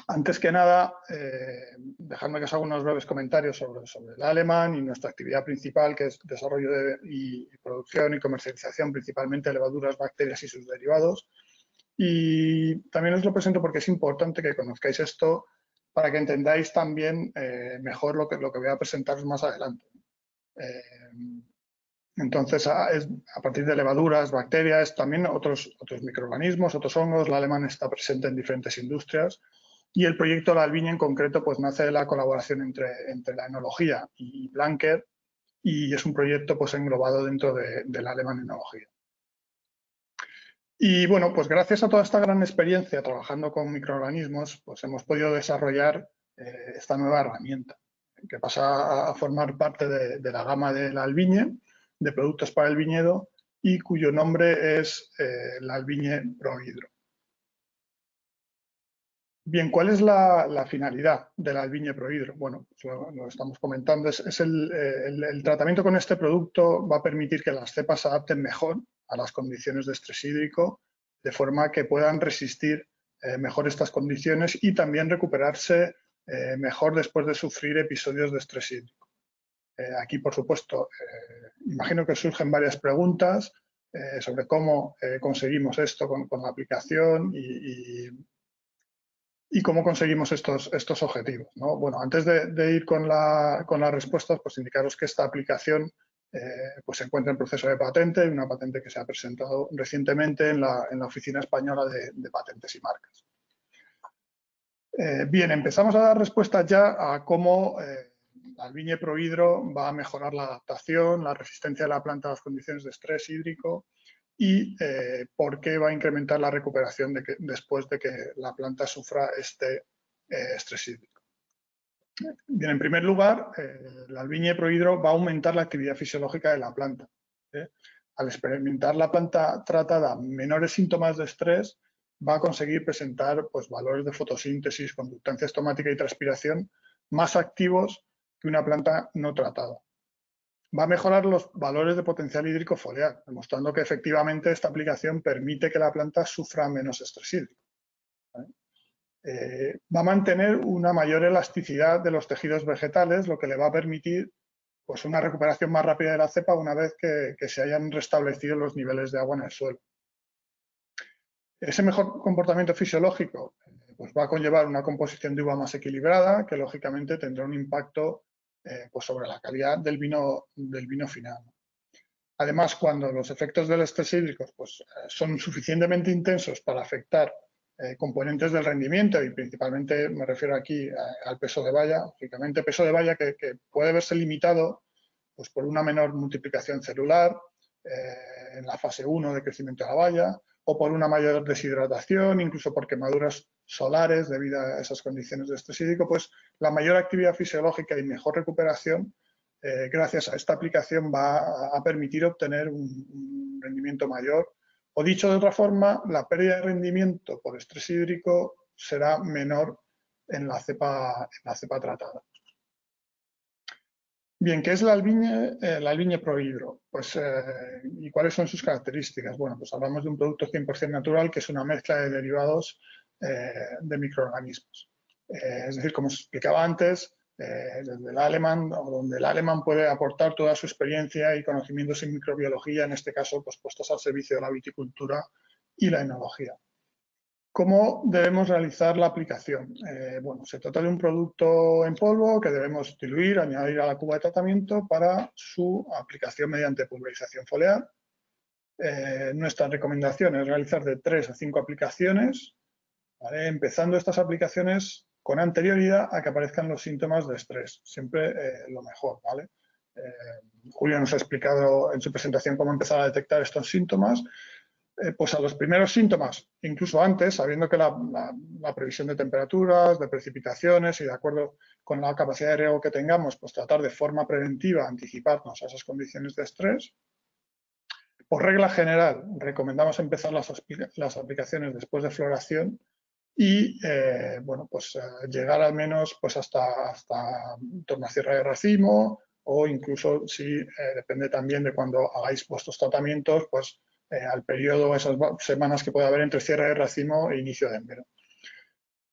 antes que nada, dejadme que os haga unos breves comentarios sobre el Aleman y nuestra actividad principal, que es desarrollo y producción y comercialización, principalmente de levaduras, bacterias y sus derivados. Y también os lo presento porque es importante que conozcáis esto para que entendáis también mejor lo que voy a presentaros más adelante. Entonces, a partir de levaduras, bacterias, también otros microorganismos, otros hongos, el Aleman está presente en diferentes industrias. Y el proyecto La Albiñe en concreto pues nace de la colaboración entre la enología y Blanker y es un proyecto pues englobado dentro de la Aleman Enología. Y bueno, pues gracias a toda esta gran experiencia trabajando con microorganismos, pues hemos podido desarrollar esta nueva herramienta que pasa a formar parte de la gama de la Albiñe, de productos para el viñedo y cuyo nombre es la Albiñe ProHidro. Bien, ¿cuál es la finalidad del Albiñe ProHidro? Bueno, pues lo estamos comentando, es el tratamiento con este producto va a permitir que las cepas se adapten mejor a las condiciones de estrés hídrico, de forma que puedan resistir mejor estas condiciones y también recuperarse mejor después de sufrir episodios de estrés hídrico. Aquí, por supuesto, imagino que surgen varias preguntas sobre cómo conseguimos esto con la aplicación y cómo conseguimos estos objetivos, ¿no? Bueno, antes de ir con las respuestas, pues indicaros que esta aplicación pues se encuentra en proceso de patente, una patente que se ha presentado recientemente en la Oficina Española de Patentes y Marcas. Bien, empezamos a dar respuestas ya a cómo la Albiñe ProHidro va a mejorar la adaptación, la resistencia de la planta a las condiciones de estrés hídrico y por qué va a incrementar la recuperación después de que la planta sufra este estrés hídrico. Bien, en primer lugar, la Albiñe ProHidro va a aumentar la actividad fisiológica de la planta. Al experimentar la planta tratada menores síntomas de estrés, va a conseguir presentar pues, valores de fotosíntesis, conductancia estomática y transpiración más activos que una planta no tratada. Va a mejorar los valores de potencial hídrico foliar, demostrando que efectivamente esta aplicación permite que la planta sufra menos estrés hídrico. Va a mantener una mayor elasticidad de los tejidos vegetales, lo que le va a permitir pues, una recuperación más rápida de la cepa una vez que se hayan restablecido los niveles de agua en el suelo. Ese mejor comportamiento fisiológico pues, va a conllevar una composición de uva más equilibrada, que lógicamente tendrá un impacto pues sobre la calidad del vino final. Además, cuando los efectos del estrés hídrico pues, son suficientemente intensos para afectar componentes del rendimiento, y principalmente me refiero aquí al peso de valla, lógicamente peso de valla que puede verse limitado pues, por una menor multiplicación celular en la fase 1 de crecimiento de la valla, o por una mayor deshidratación, incluso por quemaduras solares debido a esas condiciones de estrés hídrico, pues la mayor actividad fisiológica y mejor recuperación gracias a esta aplicación va a permitir obtener un rendimiento mayor. O dicho de otra forma, la pérdida de rendimiento por estrés hídrico será menor en la cepa tratada. Bien, ¿qué es la Albiñe ProHidro? Pues, ¿y cuáles son sus características? Bueno, pues hablamos de un producto 100% natural que es una mezcla de derivados de microorganismos. Es decir, como os explicaba antes, desde el Aleman, o donde el Aleman puede aportar toda su experiencia y conocimientos en microbiología, en este caso, pues puestos al servicio de la viticultura y la enología. ¿Cómo debemos realizar la aplicación? Bueno, se trata de un producto en polvo que debemos diluir, añadir a la cuba de tratamiento para su aplicación mediante pulverización foliar. Nuestra recomendación es realizar de 3 a 5 aplicaciones, ¿vale? Empezando estas aplicaciones con anterioridad a que aparezcan los síntomas de estrés. Siempre lo mejor, ¿vale? Julio nos ha explicado en su presentación cómo empezar a detectar estos síntomas. Pues a los primeros síntomas, incluso antes, sabiendo que la previsión de temperaturas, de precipitaciones y de acuerdo con la capacidad de riego que tengamos, pues tratar de forma preventiva anticiparnos a esas condiciones de estrés. Por regla general, recomendamos empezar las aplicaciones después de floración y bueno, pues llegar al menos pues hasta en torno a cierre de racimo, o incluso si depende también de cuando hagáis vuestros tratamientos, pues al periodo, esas semanas que puede haber entre cierre de racimo e inicio de enero.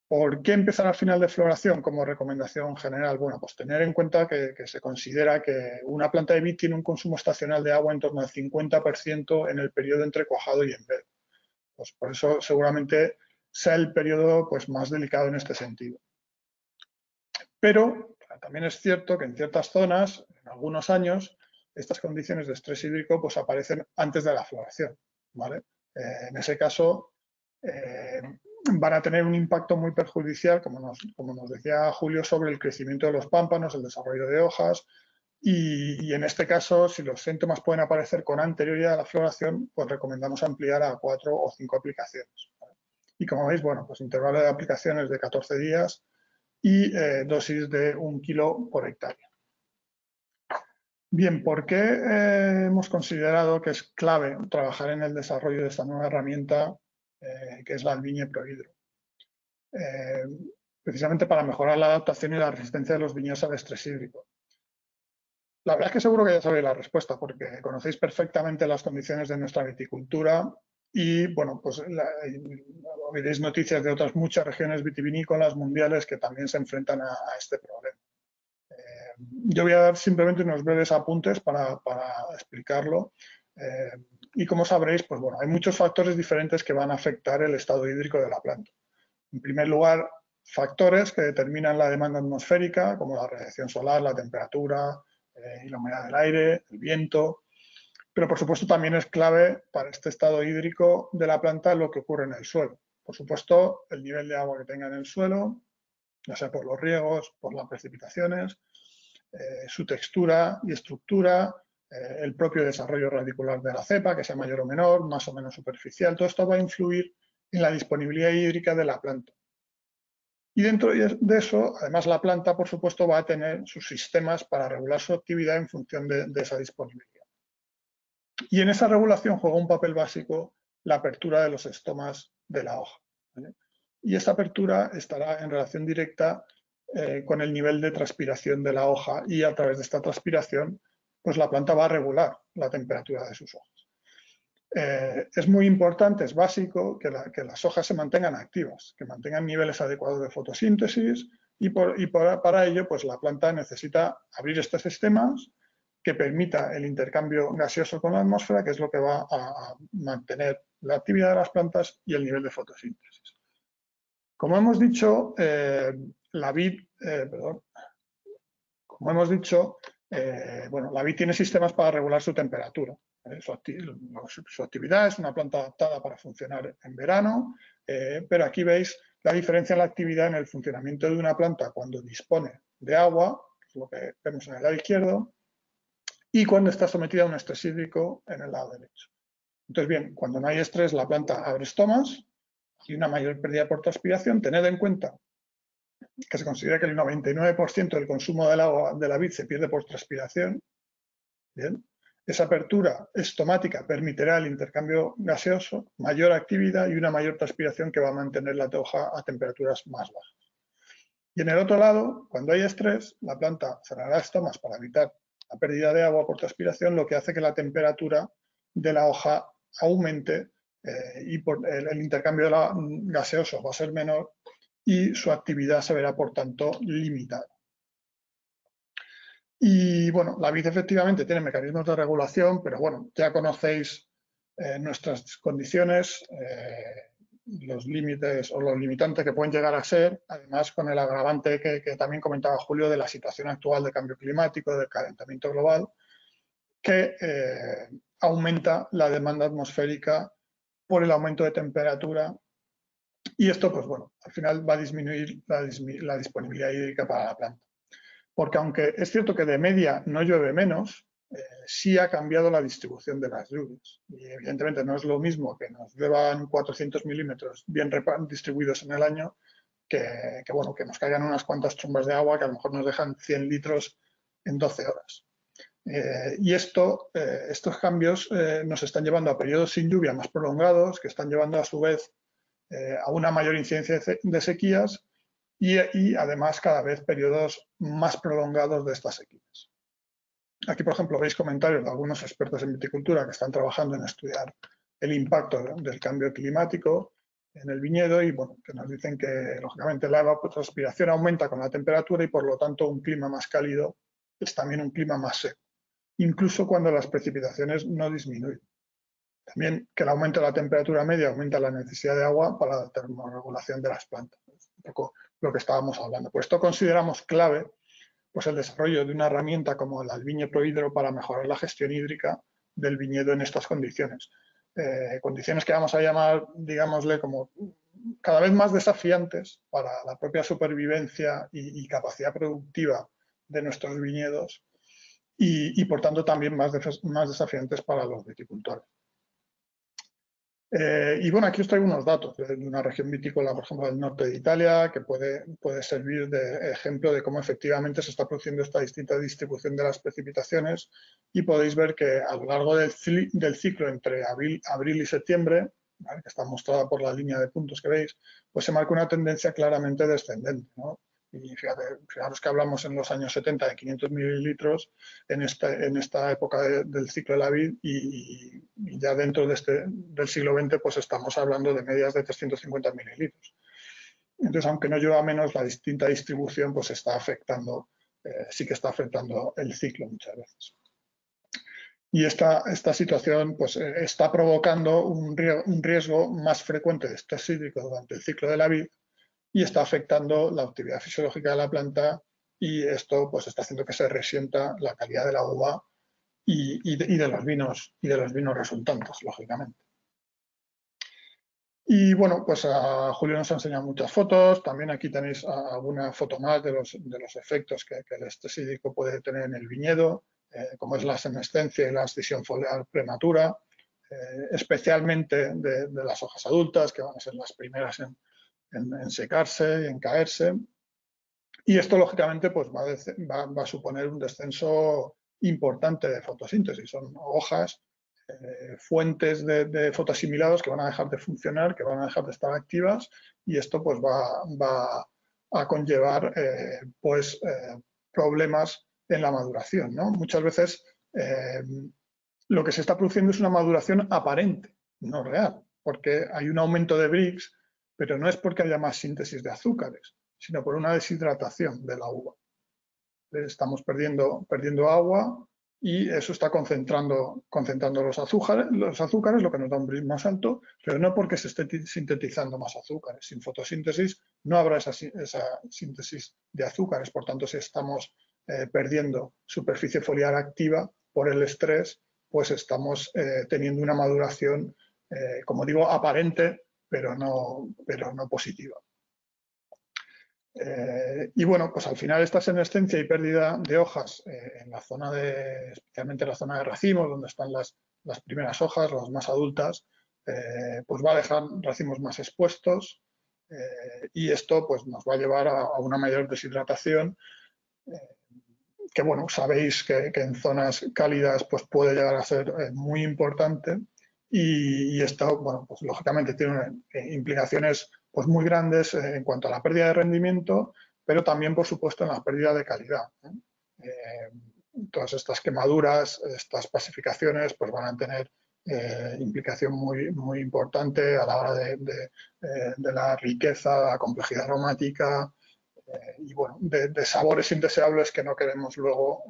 ¿Por qué empezar al final de floración como recomendación general? Bueno, pues tener en cuenta que se considera que una planta de vid tiene un consumo estacional de agua en torno al 50% en el periodo entre cuajado y envero. Pues por eso seguramente sea el periodo pues, más delicado en este sentido. Pero también es cierto que en ciertas zonas, en algunos años, estas condiciones de estrés hídrico pues, aparecen antes de la floración, ¿vale? En ese caso, van a tener un impacto muy perjudicial, como nos decía Julio, sobre el crecimiento de los pámpanos, el desarrollo de hojas, y en este caso, si los síntomas pueden aparecer con anterioridad a la floración, pues recomendamos ampliar a 4 o 5 aplicaciones, ¿vale? Y como veis, bueno, pues intervalo de aplicaciones de 14 días y dosis de 1 kilo por hectárea. Bien, ¿por qué hemos considerado que es clave trabajar en el desarrollo de esta nueva herramienta que es la Albiñe Prohidro? Precisamente para mejorar la adaptación y la resistencia de los viñedos al estrés hídrico. La verdad es que seguro que ya sabéis la respuesta, porque conocéis perfectamente las condiciones de nuestra viticultura y, bueno, pues oiréis noticias de otras muchas regiones vitivinícolas mundiales que también se enfrentan a este problema. Yo voy a dar simplemente unos breves apuntes para explicarlo. Y como sabréis, pues bueno, hay muchos factores diferentes que van a afectar el estado hídrico de la planta. En primer lugar, factores que determinan la demanda atmosférica, como la radiación solar, la temperatura y la humedad del aire, el viento. Pero, por supuesto, también es clave para este estado hídrico de la planta lo que ocurre en el suelo. Por supuesto, el nivel de agua que tenga en el suelo, ya sea por los riegos, por las precipitaciones, su textura y estructura, el propio desarrollo radicular de la cepa, que sea mayor o menor, más o menos superficial. Todo esto va a influir en la disponibilidad hídrica de la planta. Y dentro de eso, además, la planta, por supuesto, va a tener sus sistemas para regular su actividad en función de esa disponibilidad. Y en esa regulación juega un papel básico la apertura de los estomas de la hoja, ¿vale? Y esta apertura estará en relación directa con el nivel de transpiración de la hoja, y a través de esta transpiración, pues la planta va a regular la temperatura de sus hojas. Es muy importante, es básico que las hojas se mantengan activas, que mantengan niveles adecuados de fotosíntesis, y para ello pues la planta necesita abrir estos sistemas que permita el intercambio gaseoso con la atmósfera, que es lo que va a mantener la actividad de las plantas y el nivel de fotosíntesis. Como hemos dicho, la vid tiene sistemas para regular su temperatura. Su actividad es una planta adaptada para funcionar en verano, pero aquí veis la diferencia en la actividad en el funcionamiento de una planta cuando dispone de agua, que es lo que vemos en el lado izquierdo, y cuando está sometida a un estrés hídrico en el lado derecho. Entonces, bien, cuando no hay estrés, la planta abre estomas y una mayor pérdida por transpiración. Tened en cuenta que se considera que el 99% del consumo del agua de la vid se pierde por transpiración. Bien. Esa apertura estomática permitirá el intercambio gaseoso, mayor actividad y una mayor transpiración que va a mantener la hoja a temperaturas más bajas. Y en el otro lado, cuando hay estrés, la planta cerrará estomas para evitar la pérdida de agua por transpiración, lo que hace que la temperatura de la hoja aumente y el intercambio gaseoso va a ser menor y su actividad se verá, por tanto, limitada. Y bueno, la vid efectivamente tiene mecanismos de regulación, pero bueno, ya conocéis nuestras condiciones, los límites o los limitantes que pueden llegar a ser, además con el agravante que también comentaba Julio de la situación actual de cambio climático, del calentamiento global, que aumenta la demanda atmosférica por el aumento de temperatura Y esto, pues bueno, al final va a disminuir la disponibilidad hídrica para la planta. Porque aunque es cierto que de media no llueve menos, sí ha cambiado la distribución de las lluvias. Y evidentemente no es lo mismo que nos lluevan 400 milímetros bien distribuidos en el año que nos caigan unas cuantas chumbas de agua que a lo mejor nos dejan 100 litros en 12 horas. Y estos cambios nos están llevando a periodos sin lluvia más prolongados, que están llevando a su vez a una mayor incidencia de sequías y además cada vez periodos más prolongados de estas sequías. Aquí, por ejemplo, veis comentarios de algunos expertos en viticultura que están trabajando en estudiar el impacto del cambio climático en el viñedo y bueno, que nos dicen que lógicamente la evapotranspiración aumenta con la temperatura y por lo tanto un clima más cálido es también un clima más seco, incluso cuando las precipitaciones no disminuyen. También que el aumento de la temperatura media aumenta la necesidad de agua para la termorregulación de las plantas. Es un poco lo que estábamos hablando. Por esto consideramos clave pues, el desarrollo de una herramienta como el Albiñe Prohidro para mejorar la gestión hídrica del viñedo en estas condiciones. Condiciones que vamos a llamar, digámosle, como cada vez más desafiantes para la propia supervivencia y capacidad productiva de nuestros viñedos y por tanto también más desafiantes para los viticultores. Y bueno, aquí os traigo unos datos de una región vitícola, por ejemplo, del norte de Italia, que puede servir de ejemplo de cómo efectivamente se está produciendo esta distinta distribución de las precipitaciones y podéis ver que a lo largo del ciclo entre abril y septiembre, ¿vale?, que está mostrada por la línea de puntos que veis, pues se marca una tendencia claramente descendente, ¿no? Y fijaros que hablamos en los años 70 de 500 mililitros en esta época del ciclo de la vid y ya dentro del siglo XX pues estamos hablando de medias de 350 mililitros. Entonces, aunque no llueva menos, la distinta distribución pues está afectando, sí que está afectando el ciclo muchas veces. Y esta situación pues, está provocando un riesgo más frecuente de estrés hídrico durante el ciclo de la vid y está afectando la actividad fisiológica de la planta y esto pues está haciendo que se resienta la calidad de la uva y de los vinos resultantes, lógicamente. Y bueno, pues a Julio nos ha enseñado muchas fotos, también aquí tenéis alguna foto más de los efectos que el estrés hídrico puede tener en el viñedo, como es la senescencia y la escisión foliar prematura, especialmente de las hojas adultas, que van a ser las primeras en secarse y en caerse. Y esto, lógicamente, pues va a suponer un descenso importante de fotosíntesis. Son hojas, fuentes de fotoasimilados que van a dejar de funcionar, que van a dejar de estar activas y esto pues va a conllevar problemas en la maduración, ¿no? Muchas veces lo que se está produciendo es una maduración aparente, no real, porque hay un aumento de Brix, pero no es porque haya más síntesis de azúcares, sino por una deshidratación de la uva. Estamos perdiendo agua y eso está concentrando los azúcares, lo que nos da un Brix más alto, pero no porque se esté sintetizando más azúcares. Sin fotosíntesis no habrá esa síntesis de azúcares, por tanto, si estamos perdiendo superficie foliar activa por el estrés, pues estamos teniendo una maduración, como digo, aparente, pero no positiva. Y bueno, pues al final esta senescencia y pérdida de hojas en la zona especialmente en la zona de racimos, donde están las primeras hojas, las más adultas, pues va a dejar racimos más expuestos y esto pues nos va a llevar a una mayor deshidratación que bueno, sabéis que en zonas cálidas pues puede llegar a ser muy importante y esto, bueno, pues lógicamente tiene implicaciones pues muy grandes en cuanto a la pérdida de rendimiento, pero también, por supuesto, en la pérdida de calidad. Todas estas quemaduras, estas pasificaciones, pues van a tener implicación muy importante a la hora de la riqueza, la complejidad aromática y bueno, de sabores indeseables que no queremos luego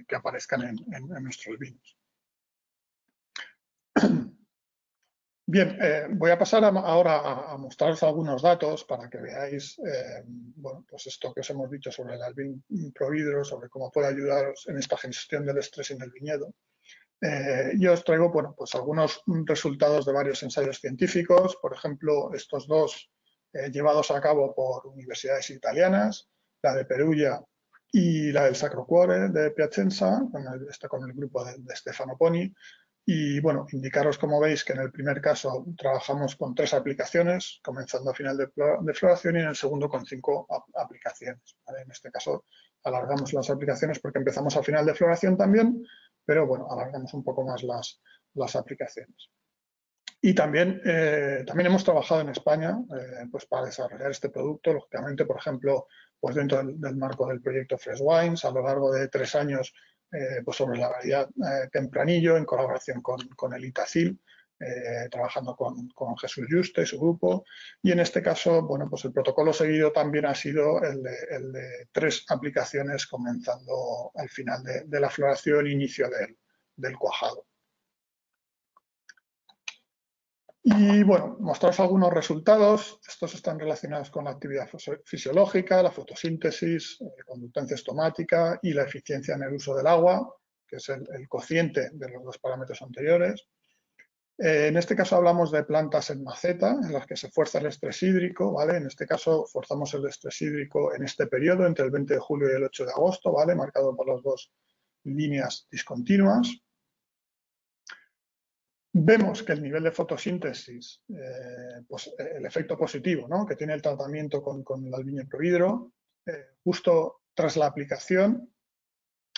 que aparezcan en nuestros vinos. Bien, voy a pasar ahora a mostraros algunos datos para que veáis bueno, pues esto que os hemos dicho sobre el Albiñe Prohidro, sobre cómo puede ayudaros en esta gestión del estrés en el viñedo. Yo os traigo bueno, pues algunos resultados de varios ensayos científicos, por ejemplo, estos dos llevados a cabo por universidades italianas, la de Perugia y la del Sacro Cuore de Piacenza, con el grupo de Stefano Poni. Y bueno, indicaros, como veis, que en el primer caso trabajamos con 3 aplicaciones, comenzando a final de floración, y en el segundo con 5 aplicaciones. ¿Vale? En este caso alargamos las aplicaciones porque empezamos a final de floración también, pero bueno, alargamos un poco más las aplicaciones. Y también hemos trabajado en España pues para desarrollar este producto, lógicamente, por ejemplo, pues dentro del marco del proyecto Fresh Wines, a lo largo de 3 años, pues sobre la variedad Tempranillo, en colaboración con el Itacil, trabajando con Jesús Juste y su grupo. Y en este caso, bueno, pues el protocolo seguido también ha sido el de 3 aplicaciones, comenzando al final de la floración e inicio del cuajado. Y bueno, mostraros algunos resultados. Estos están relacionados con la actividad fisiológica, la fotosíntesis, conductancia estomática y la eficiencia en el uso del agua, que es el cociente de los 2 parámetros anteriores. En este caso hablamos de plantas en maceta, en las que se fuerza el estrés hídrico, ¿vale? En este caso forzamos el estrés hídrico en este periodo, entre el 20 de julio y el 8 de agosto, ¿vale? Marcado por las 2 líneas discontinuas. Vemos que el nivel de fotosíntesis, pues el efecto positivo, ¿no?, que tiene el tratamiento con el albiñe-prohidro, justo tras la aplicación,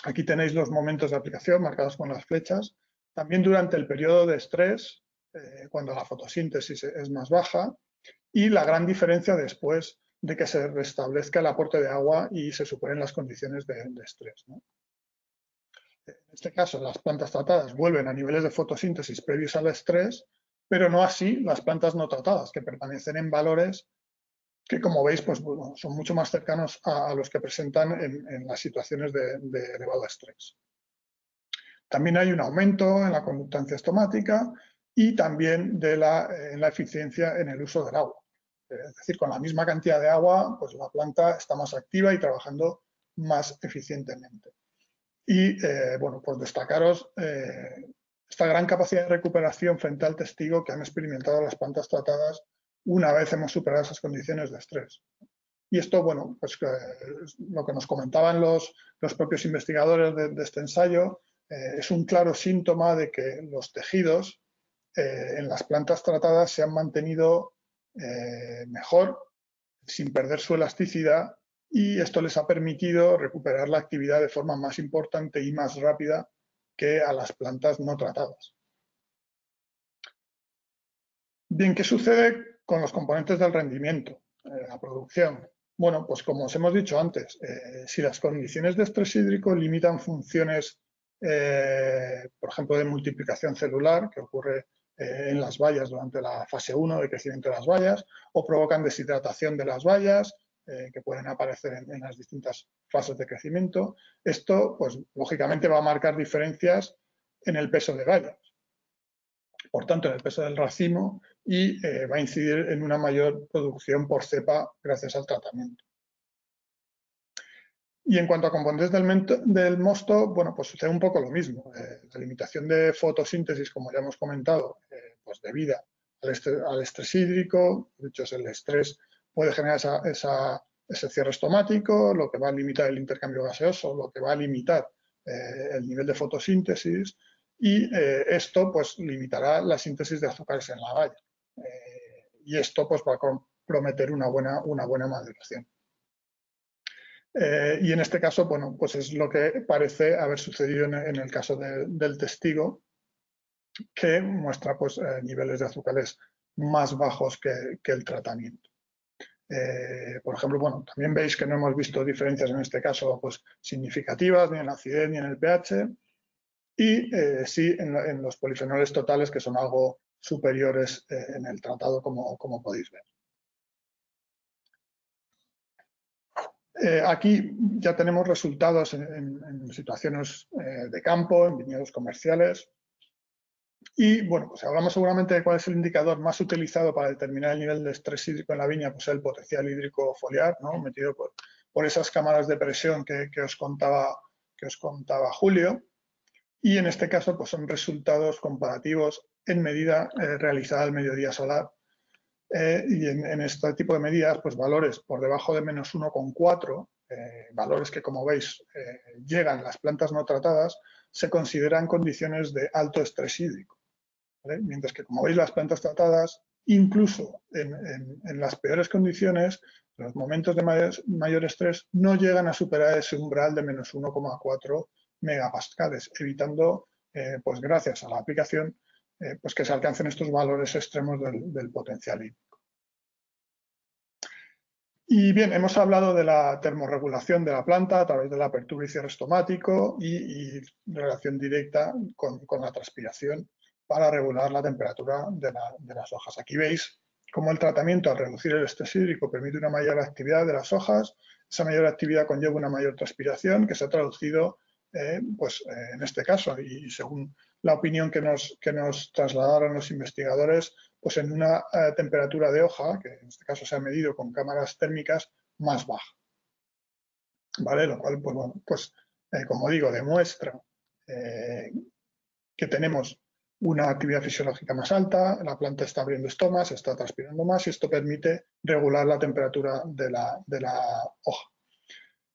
aquí tenéis los momentos de aplicación marcados con las flechas, también durante el periodo de estrés, cuando la fotosíntesis es más baja, y la gran diferencia después de que se restablezca el aporte de agua y se superen las condiciones de estrés, ¿no? En este caso, las plantas tratadas vuelven a niveles de fotosíntesis previos al estrés, pero no así las plantas no tratadas, que permanecen en valores que, como veis, pues, bueno, son mucho más cercanos a los que presentan en las situaciones de elevado estrés. También hay un aumento en la conductancia estomática y también en la eficiencia en el uso del agua. Es decir, con la misma cantidad de agua, pues la planta está más activa y trabajando más eficientemente. Y, bueno, pues destacaros esta gran capacidad de recuperación frente al testigo que han experimentado las plantas tratadas una vez hemos superado esas condiciones de estrés. Y esto, bueno, pues lo que nos comentaban los propios investigadores de este ensayo, es un claro síntoma de que los tejidos en las plantas tratadas se han mantenido mejor, sin perder su elasticidad, y esto les ha permitido recuperar la actividad de forma más importante y más rápida que a las plantas no tratadas. Bien, ¿qué sucede con los componentes del rendimiento, la producción? Bueno, pues como os hemos dicho antes, si las condiciones de estrés hídrico limitan funciones, por ejemplo, de multiplicación celular, que ocurre en las bayas durante la fase 1 de crecimiento de las bayas, o provocan deshidratación de las bayas, que pueden aparecer en las distintas fases de crecimiento, esto, pues, lógicamente va a marcar diferencias en el peso de bayas, por tanto, en el peso del racimo, y va a incidir en una mayor producción por cepa gracias al tratamiento. Y en cuanto a componentes del mosto, bueno, pues sucede un poco lo mismo. La limitación de fotosíntesis, como ya hemos comentado, pues debida al estrés hídrico, de hecho el estrés puede generar ese cierre estomático, lo que va a limitar el intercambio gaseoso, lo que va a limitar el nivel de fotosíntesis, y esto pues limitará la síntesis de azúcares en la baya. Y esto pues va a comprometer una buena maduración. Y en este caso, bueno, pues es lo que parece haber sucedido en el caso del testigo, que muestra pues niveles de azúcares más bajos que el tratamiento. Por ejemplo, bueno, también veis que no hemos visto diferencias en este caso pues significativas ni en la acidez ni en el pH, y sí en los polifenoles totales, que son algo superiores en el tratado, como podéis ver. Aquí ya tenemos resultados en situaciones de campo, en viñedos comerciales. Y bueno, pues hablamos seguramente de cuál es el indicador más utilizado para determinar el nivel de estrés hídrico en la viña, pues el potencial hídrico foliar, ¿no?, metido por esas cámaras de presión que os contaba Julio. Y en este caso, pues son resultados comparativos en medida realizada al mediodía solar, y en este tipo de medidas, pues valores por debajo de menos 1,4, valores que, como veis, llegan las plantas no tratadas, se consideran condiciones de alto estrés hídrico, ¿vale? Mientras que, como veis, las plantas tratadas, incluso en las peores condiciones, los momentos de mayor estrés no llegan a superar ese umbral de menos 1,4 megapascales, evitando, pues gracias a la aplicación, pues que se alcancen estos valores extremos del potencial hídrico. Y bien, hemos hablado de la termorregulación de la planta a través de la apertura y cierre estomático y relación directa con la transpiración para regular la temperatura de las hojas. Aquí veis cómo el tratamiento al reducir el estrés hídrico permite una mayor actividad de las hojas. Esa mayor actividad conlleva una mayor transpiración que se ha traducido, pues, en este caso, y según la opinión que nos trasladaron los investigadores, pues en una temperatura de hoja, que en este caso se ha medido con cámaras térmicas, más baja. ¿Vale? Lo cual, pues bueno, pues como digo, demuestra que tenemos una actividad fisiológica más alta, la planta está abriendo estomas, está transpirando más y esto permite regular la temperatura de la hoja.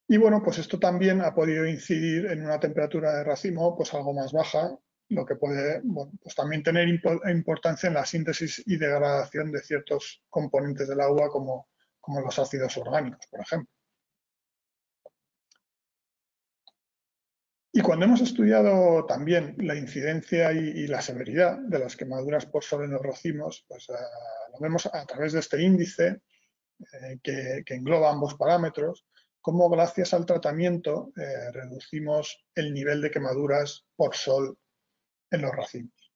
Y bueno, pues esto también ha podido incidir en una temperatura de racimo pues algo más baja, lo que puede, bueno, pues también tener importancia en la síntesis y degradación de ciertos componentes del agua como los ácidos orgánicos, por ejemplo. Y cuando hemos estudiado también la incidencia y la severidad de las quemaduras por sol en los racimos, pues lo vemos a través de este índice que engloba ambos parámetros, cómo gracias al tratamiento reducimos el nivel de quemaduras por sol en los racimos.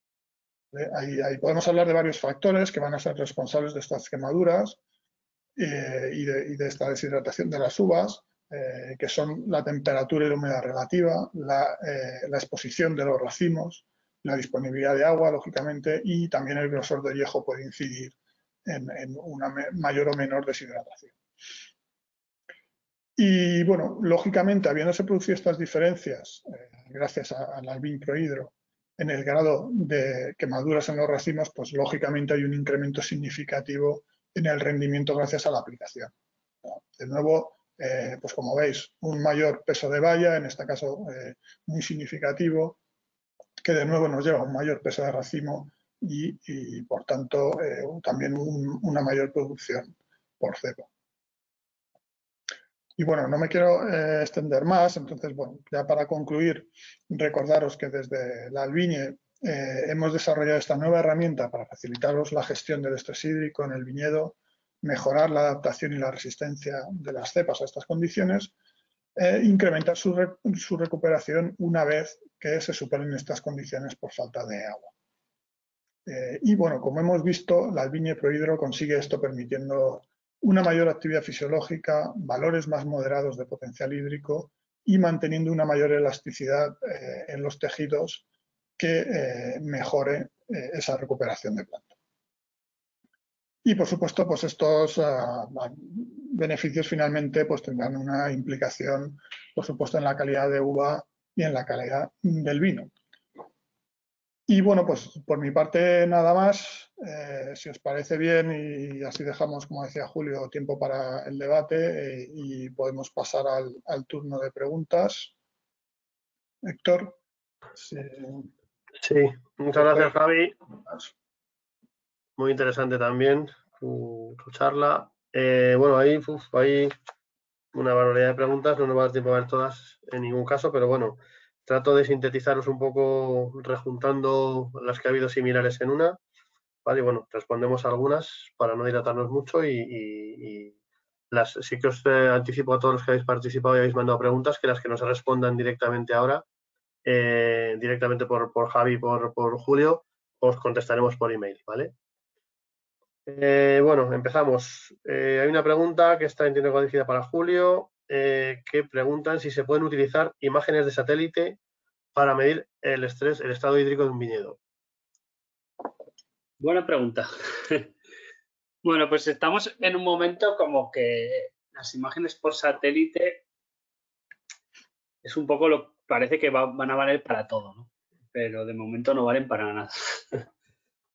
Ahí podemos hablar de varios factores que van a ser responsables de estas quemaduras y de esta deshidratación de las uvas, que son la temperatura y la humedad relativa, la exposición de los racimos, la disponibilidad de agua, lógicamente, y también el grosor del hiejo puede incidir en una mayor o menor deshidratación. Y bueno, lógicamente, habiéndose producido estas diferencias, gracias al albinprohidro, en el grado de quemaduras en los racimos, pues lógicamente hay un incremento significativo en el rendimiento gracias a la aplicación. De nuevo, pues como veis, un mayor peso de valla, en este caso muy significativo, que de nuevo nos lleva a un mayor peso de racimo y por tanto, también una mayor producción por cepo. Y bueno, no me quiero extender más, entonces, bueno, ya para concluir, recordaros que desde la Albiñe hemos desarrollado esta nueva herramienta para facilitaros la gestión del estrés hídrico en el viñedo, mejorar la adaptación y la resistencia de las cepas a estas condiciones, incrementar su recuperación una vez que se superen estas condiciones por falta de agua. Y bueno, como hemos visto, la Albiñe Prohidro consigue esto permitiendo una mayor actividad fisiológica, valores más moderados de potencial hídrico y manteniendo una mayor elasticidad en los tejidos que mejore esa recuperación de planta. Y por supuesto, pues estos beneficios finalmente pues tendrán una implicación, por supuesto, en la calidad de uva y en la calidad del vino. Y bueno, pues por mi parte nada más, si os parece bien y así dejamos, como decía Julio, tiempo para el debate y podemos pasar al turno de preguntas. Héctor. Sí, muchas gracias, Javi. Muy interesante también tu charla. Bueno, hay una barbaridad de preguntas, no nos va a dar tiempo a ver todas en ningún caso, pero bueno, trato de sintetizaros un poco rejuntando las que ha habido similares en una, ¿vale? Y bueno, respondemos algunas para no dilatarnos mucho y sí que os anticipo a todos los que habéis participado y habéis mandado preguntas, que las que nos respondan directamente ahora, directamente por Javi y por Julio, os contestaremos por email, ¿vale? Bueno, empezamos. Hay una pregunta que está entiendo dirigida para Julio, que preguntan si se pueden utilizar imágenes de satélite para medir el estrés, el estado hídrico de un viñedo. Buena pregunta. Bueno, pues estamos en un momento como que las imágenes por satélite es un poco parece que van a valer para todo, ¿no? Pero de momento no valen para nada.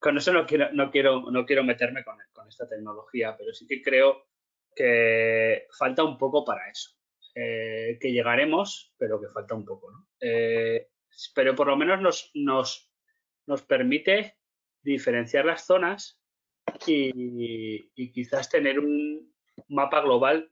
con eso no quiero meterme con esta tecnología, pero sí que creo que falta un poco para eso. Que llegaremos, pero que falta un poco, ¿no? Pero por lo menos nos permite diferenciar las zonas y quizás tener un mapa global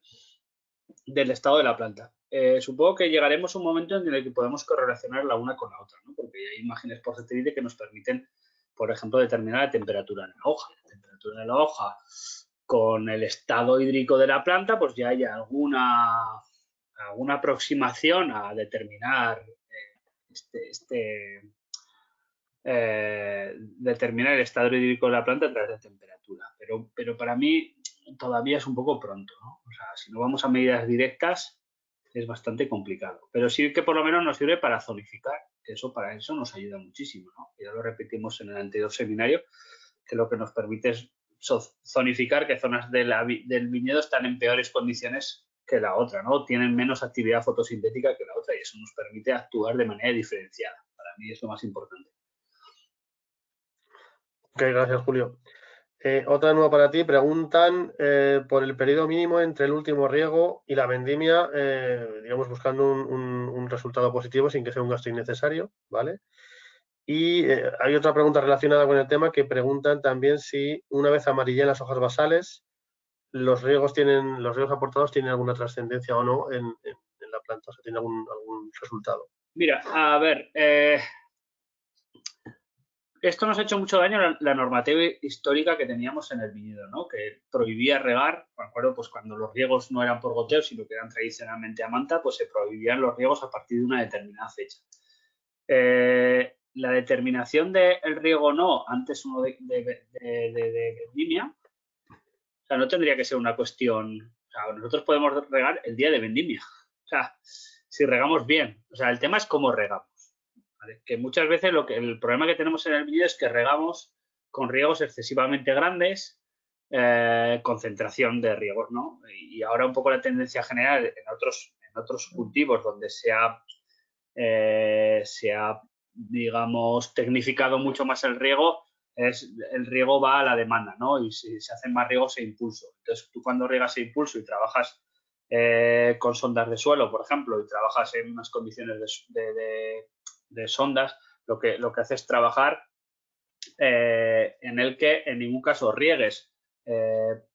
del estado de la planta. Supongo que llegaremos a un momento en el que podemos correlacionar la una con la otra, ¿no? Porque hay imágenes por satélite que nos permiten, por ejemplo, determinar la temperatura en la hoja. La temperatura de la hoja con el estado hídrico de la planta, pues ya hay alguna aproximación a determinar determinar el estado hídrico de la planta a través de temperatura. Pero para mí todavía es un poco pronto, ¿no? O sea, si no vamos a medidas directas es bastante complicado. Pero sí que por lo menos nos sirve para zonificar, que para eso nos ayuda muchísimo, ¿no? Ya lo repetimos en el anterior seminario, que lo que nos permite es zonificar que zonas del viñedo están en peores condiciones que la otra, ¿no? Tienen menos actividad fotosintética que la otra y eso nos permite actuar de manera diferenciada. Para mí es lo más importante. Ok, gracias, Julio. Otra nueva para ti. Preguntan por el periodo mínimo entre el último riego y la vendimia, digamos, buscando un resultado positivo sin que sea un gasto innecesario, ¿vale? Y hay otra pregunta relacionada con el tema que preguntan también si una vez amarillen las hojas basales, los riegos aportados tienen alguna trascendencia o no en la planta, o sea, tiene algún resultado. Mira, a ver, esto nos ha hecho mucho daño la normativa histórica que teníamos en el viñedo, ¿no? Que prohibía regar, me acuerdo, pues cuando los riegos no eran por goteo, sino que eran tradicionalmente a manta, pues se prohibían los riegos a partir de una determinada fecha. La determinación del riego no, antes uno de vendimia, o sea, no tendría que ser una cuestión, o sea, nosotros podemos regar el día de vendimia, o sea, si regamos bien, o sea, el tema es cómo regamos. ¿Vale? Que muchas veces el problema que tenemos en el viñedo es que regamos con riegos excesivamente grandes, concentración de riegos, ¿no? Y ahora un poco la tendencia general en otros cultivos donde se ha, digamos, tecnificado mucho más el riego va a la demanda, ¿no? Y si se hacen más riegos e impulso. Entonces, tú cuando riegas a impulso y trabajas con sondas de suelo, por ejemplo, y trabajas en unas condiciones de sondas, lo que hace es trabajar en el que en ningún caso riegues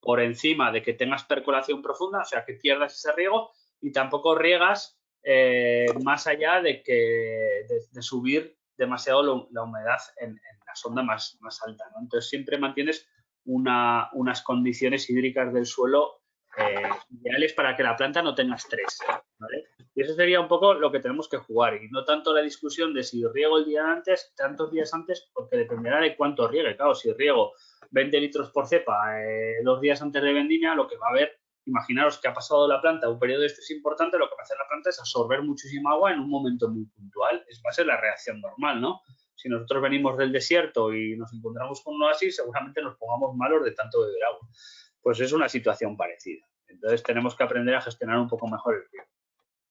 por encima de que tengas percolación profunda, o sea, que pierdas ese riego, y tampoco riegas más allá de subir demasiado la humedad en la sonda más alta, ¿no? Entonces siempre mantienes unas condiciones hídricas del suelo ideales para que la planta no tenga estrés, ¿vale? Y eso sería un poco lo que tenemos que jugar, y no tanto la discusión de si riego el día antes, tantos días antes, porque dependerá de cuánto riegue. Claro, si riego 20 litros por cepa 2 días antes de vendimia, lo que va a haber, imaginaros que ha pasado la planta un periodo de estrés importante, lo que va a hacer la planta es absorber muchísima agua en un momento muy puntual. Va a ser la reacción normal, ¿no? Si nosotros venimos del desierto y nos encontramos con uno así, seguramente nos pongamos malos de tanto beber agua. Pues es una situación parecida. Entonces tenemos que aprender a gestionar un poco mejor el riego.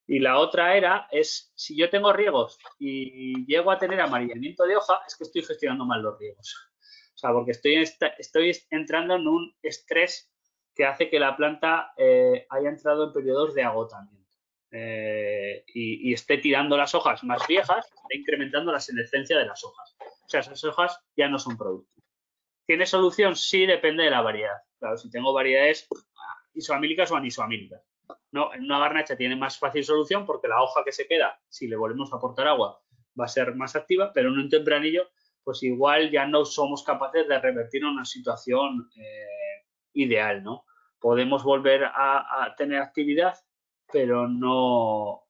Y la otra es, si yo tengo riegos y llego a tener amarillamiento de hoja, es que estoy gestionando mal los riegos. O sea, porque estoy entrando en un estrés que hace que la planta haya entrado en periodos de agotamiento y esté tirando las hojas más viejas, esté incrementando la senescencia de las hojas. O sea, esas hojas ya no son productivas. ¿Tiene solución? Sí, depende de la variedad. Claro, si tengo variedades isoamílicas o anisoamílicas. No, en una garnacha tiene más fácil solución porque la hoja que se queda, si le volvemos a aportar agua, va a ser más activa, pero en un tempranillo, pues igual ya no somos capaces de revertir una situación ideal, ¿no? Podemos volver a tener actividad, pero no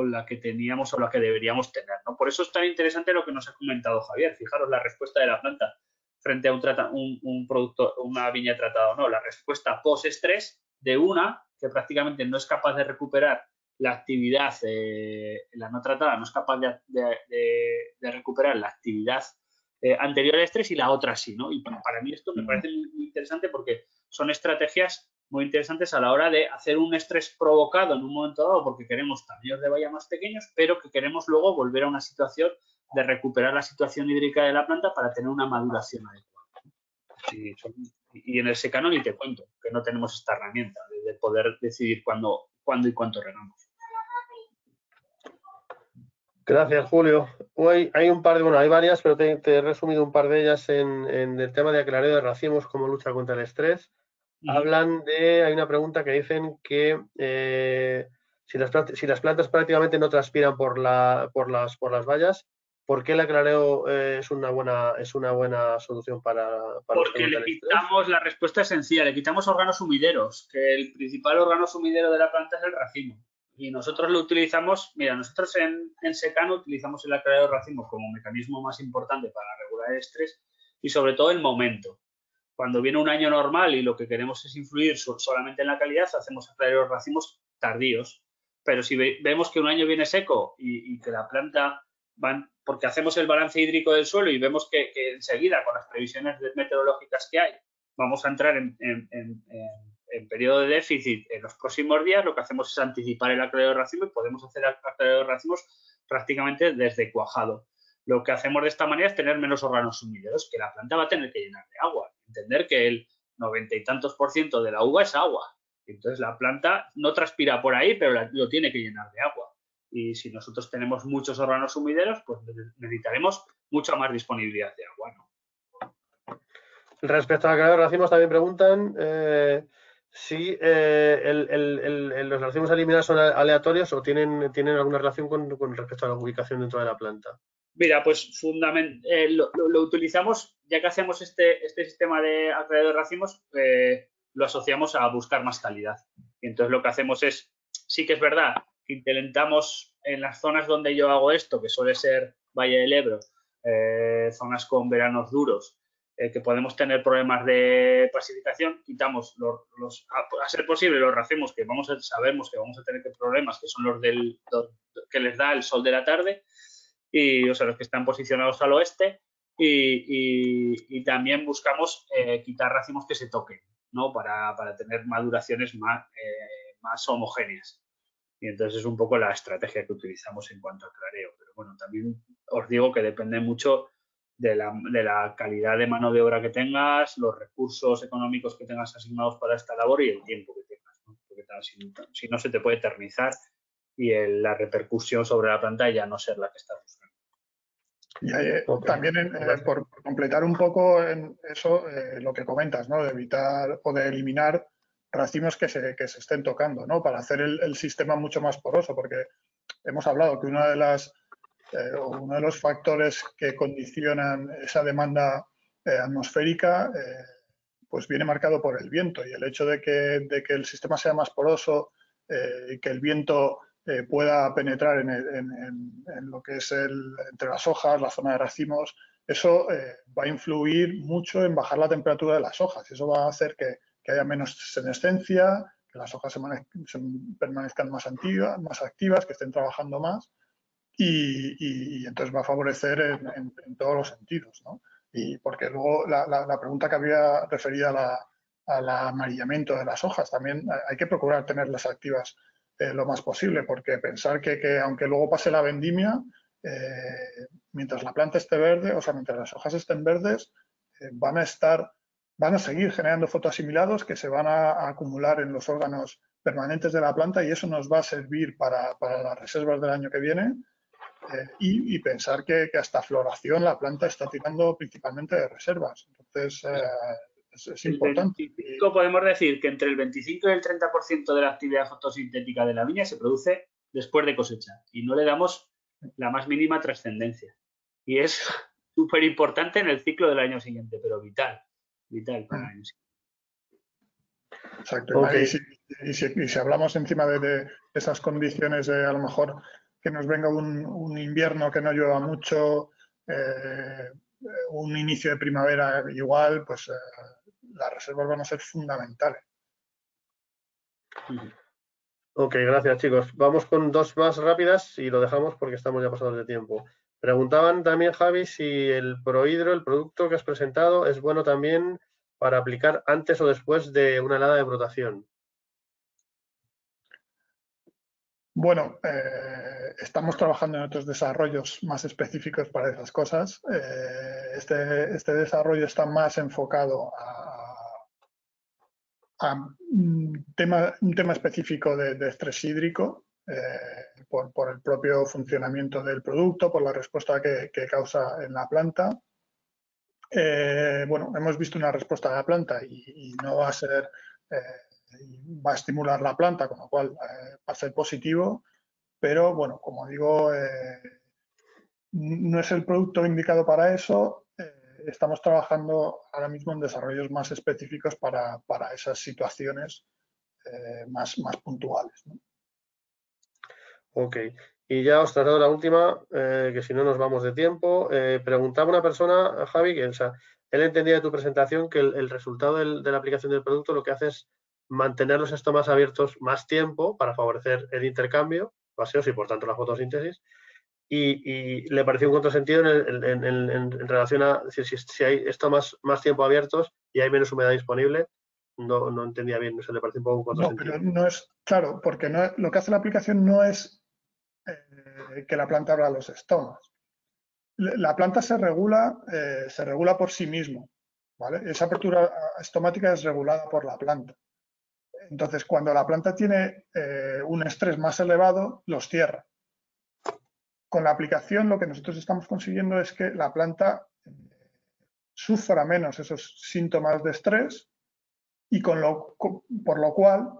la que teníamos o la que deberíamos tener, ¿no? Por eso es tan interesante lo que nos ha comentado Javier. Fijaros la respuesta de la planta frente a un producto, una viña tratada o no. La respuesta post-estrés de una que prácticamente no es capaz de recuperar la actividad, la no tratada no es capaz de recuperar la actividad anterior al estrés, y la otra sí, ¿no? Y para mí esto me parece muy interesante porque son estrategias muy interesantes a la hora de hacer un estrés provocado en un momento dado porque queremos tamaños de valla más pequeños, pero que queremos luego volver a una situación de recuperar la situación hídrica de la planta para tener una maduración adecuada. Y en el secano ni te cuento, que no tenemos esta herramienta de poder decidir cuándo y cuánto regamos. Gracias, Julio. Hoy hay un par de, bueno, hay varias, pero te he resumido un par de ellas en el tema de aclareo de racimos como lucha contra el estrés. Hablan de, hay una pregunta que dicen que si las plantas prácticamente no transpiran por las vallas, ¿por qué el aclareo es una buena solución para Porque le quitamos, la respuesta es sencilla, le quitamos órganos sumideros, que el principal órgano sumidero de la planta es el racimo. Y nosotros lo utilizamos, mira, nosotros en secano utilizamos el aclareo de racimo como mecanismo más importante para regular el estrés y sobre todo el momento. Cuando viene un año normal y lo que queremos es influir solamente en la calidad, hacemos aclareos de racimos tardíos. Pero si vemos que un año viene seco y que la planta porque hacemos el balance hídrico del suelo y vemos que enseguida, con las previsiones meteorológicas que hay, vamos a entrar en periodo de déficit en los próximos días, lo que hacemos es anticipar el aclareo de racimo y podemos hacer aclareo de racimos prácticamente desde cuajado. Lo que hacemos de esta manera es tener menos órganos sumideros, que la planta va a tener que llenar de agua. Entender que el 90 y tantos % de la uva es agua. Entonces la planta no transpira por ahí, pero lo tiene que llenar de agua. Y si nosotros tenemos muchos órganos sumideros, pues necesitaremos mucha más disponibilidad de agua, ¿no? Respecto al aclareo de racimos, también preguntan si los racimos a eliminar son aleatorios o tienen alguna relación con respecto a la ubicación dentro de la planta. Mira, pues lo utilizamos, ya que hacemos este sistema de aclareo de racimos, lo asociamos a buscar más calidad. Y entonces lo que hacemos es, sí que es verdad, que intentamos en las zonas donde yo hago esto, que suele ser Valle del Ebro, zonas con veranos duros, que podemos tener problemas de pacificación, quitamos a ser posible los racimos que sabemos que vamos a tener problemas, que son los que les da el sol de la tarde, y o sea, los que están posicionados al oeste, y también buscamos quitar racimos que se toquen, ¿no? Para tener maduraciones más homogéneas. Y entonces es un poco la estrategia que utilizamos en cuanto a aclareo. Pero bueno, también os digo que depende mucho de la calidad de mano de obra que tengas, los recursos económicos que tengas asignados para esta labor y el tiempo que tengas, ¿no? Porque si no se te puede eternizar y la repercusión sobre la planta ya no ser la que estás buscando. Y también por completar un poco en eso, lo que comentas, ¿no? De evitar o de eliminar racimos que se estén tocando, ¿no? Para hacer el sistema mucho más poroso, porque hemos hablado que uno de los factores que condicionan esa demanda atmosférica pues viene marcado por el viento, y el hecho de que el sistema sea más poroso y que el viento pueda penetrar en lo que es entre las hojas, la zona de racimos, eso va a influir mucho en bajar la temperatura de las hojas, y eso va a hacer que haya menos senescencia, que las hojas permanezcan más activas, que estén trabajando más, y entonces va a favorecer en todos los sentidos, ¿no? Y porque luego la pregunta que había referida al amarillamiento de las hojas, también hay que procurar tenerlas activas lo más posible, porque pensar que aunque luego pase la vendimia, mientras la planta esté verde, o sea, mientras las hojas estén verdes, van a seguir generando fotoasimilados que se van a acumular en los órganos permanentes de la planta, y eso nos va a servir para las reservas del año que viene. Y pensar que hasta floración la planta está tirando principalmente de reservas. Entonces, es importante. Podemos decir que entre el 25 y el 30% de la actividad fotosintética de la viña se produce después de cosecha y no le damos la más mínima trascendencia. Y es súper importante en el ciclo del año siguiente, pero vital para el año siguiente. Exacto. Okay. Y si hablamos encima de esas condiciones de a lo mejor que nos venga un invierno que no llueva mucho, un inicio de primavera igual, pues las reservas van a ser fundamentales. Ok, gracias chicos. Vamos con dos más rápidas y lo dejamos porque estamos ya pasados de tiempo. Preguntaban también, Javi, si el Prohidro, el producto que has presentado, es bueno también para aplicar antes o después de una helada de brotación. Bueno, estamos trabajando en otros desarrollos más específicos para esas cosas. Este desarrollo está más enfocado a un tema específico de estrés hídrico, por el propio funcionamiento del producto, por la respuesta que causa en la planta. Bueno, hemos visto una respuesta de la planta y no va a ser, va a estimular la planta, con lo cual va a ser positivo, pero bueno, como digo, no es el producto indicado para eso. Estamos trabajando ahora mismo en desarrollos más específicos para esas situaciones más puntuales, ¿no? Ok. Y ya os traslado la última, que si no nos vamos de tiempo. Preguntaba una persona, Javi, que o sea, él entendía de tu presentación que el resultado de la aplicación del producto lo que hace es mantener los estomas abiertos más tiempo para favorecer el intercambio gaseoso y por tanto la fotosíntesis. Y le pareció un contrasentido en relación a si hay estomas más tiempo abiertos y hay menos humedad disponible. No entendía bien, se le pareció un poco un No, contrasentido. pero no es, claro, porque lo que hace la aplicación no es que la planta abra los estomas. La planta se regula por sí mismo, ¿vale? Esa apertura estomática es regulada por la planta. Entonces, cuando la planta tiene un estrés más elevado, los cierra. Con la aplicación, lo que nosotros estamos consiguiendo es que la planta sufra menos esos síntomas de estrés y por lo cual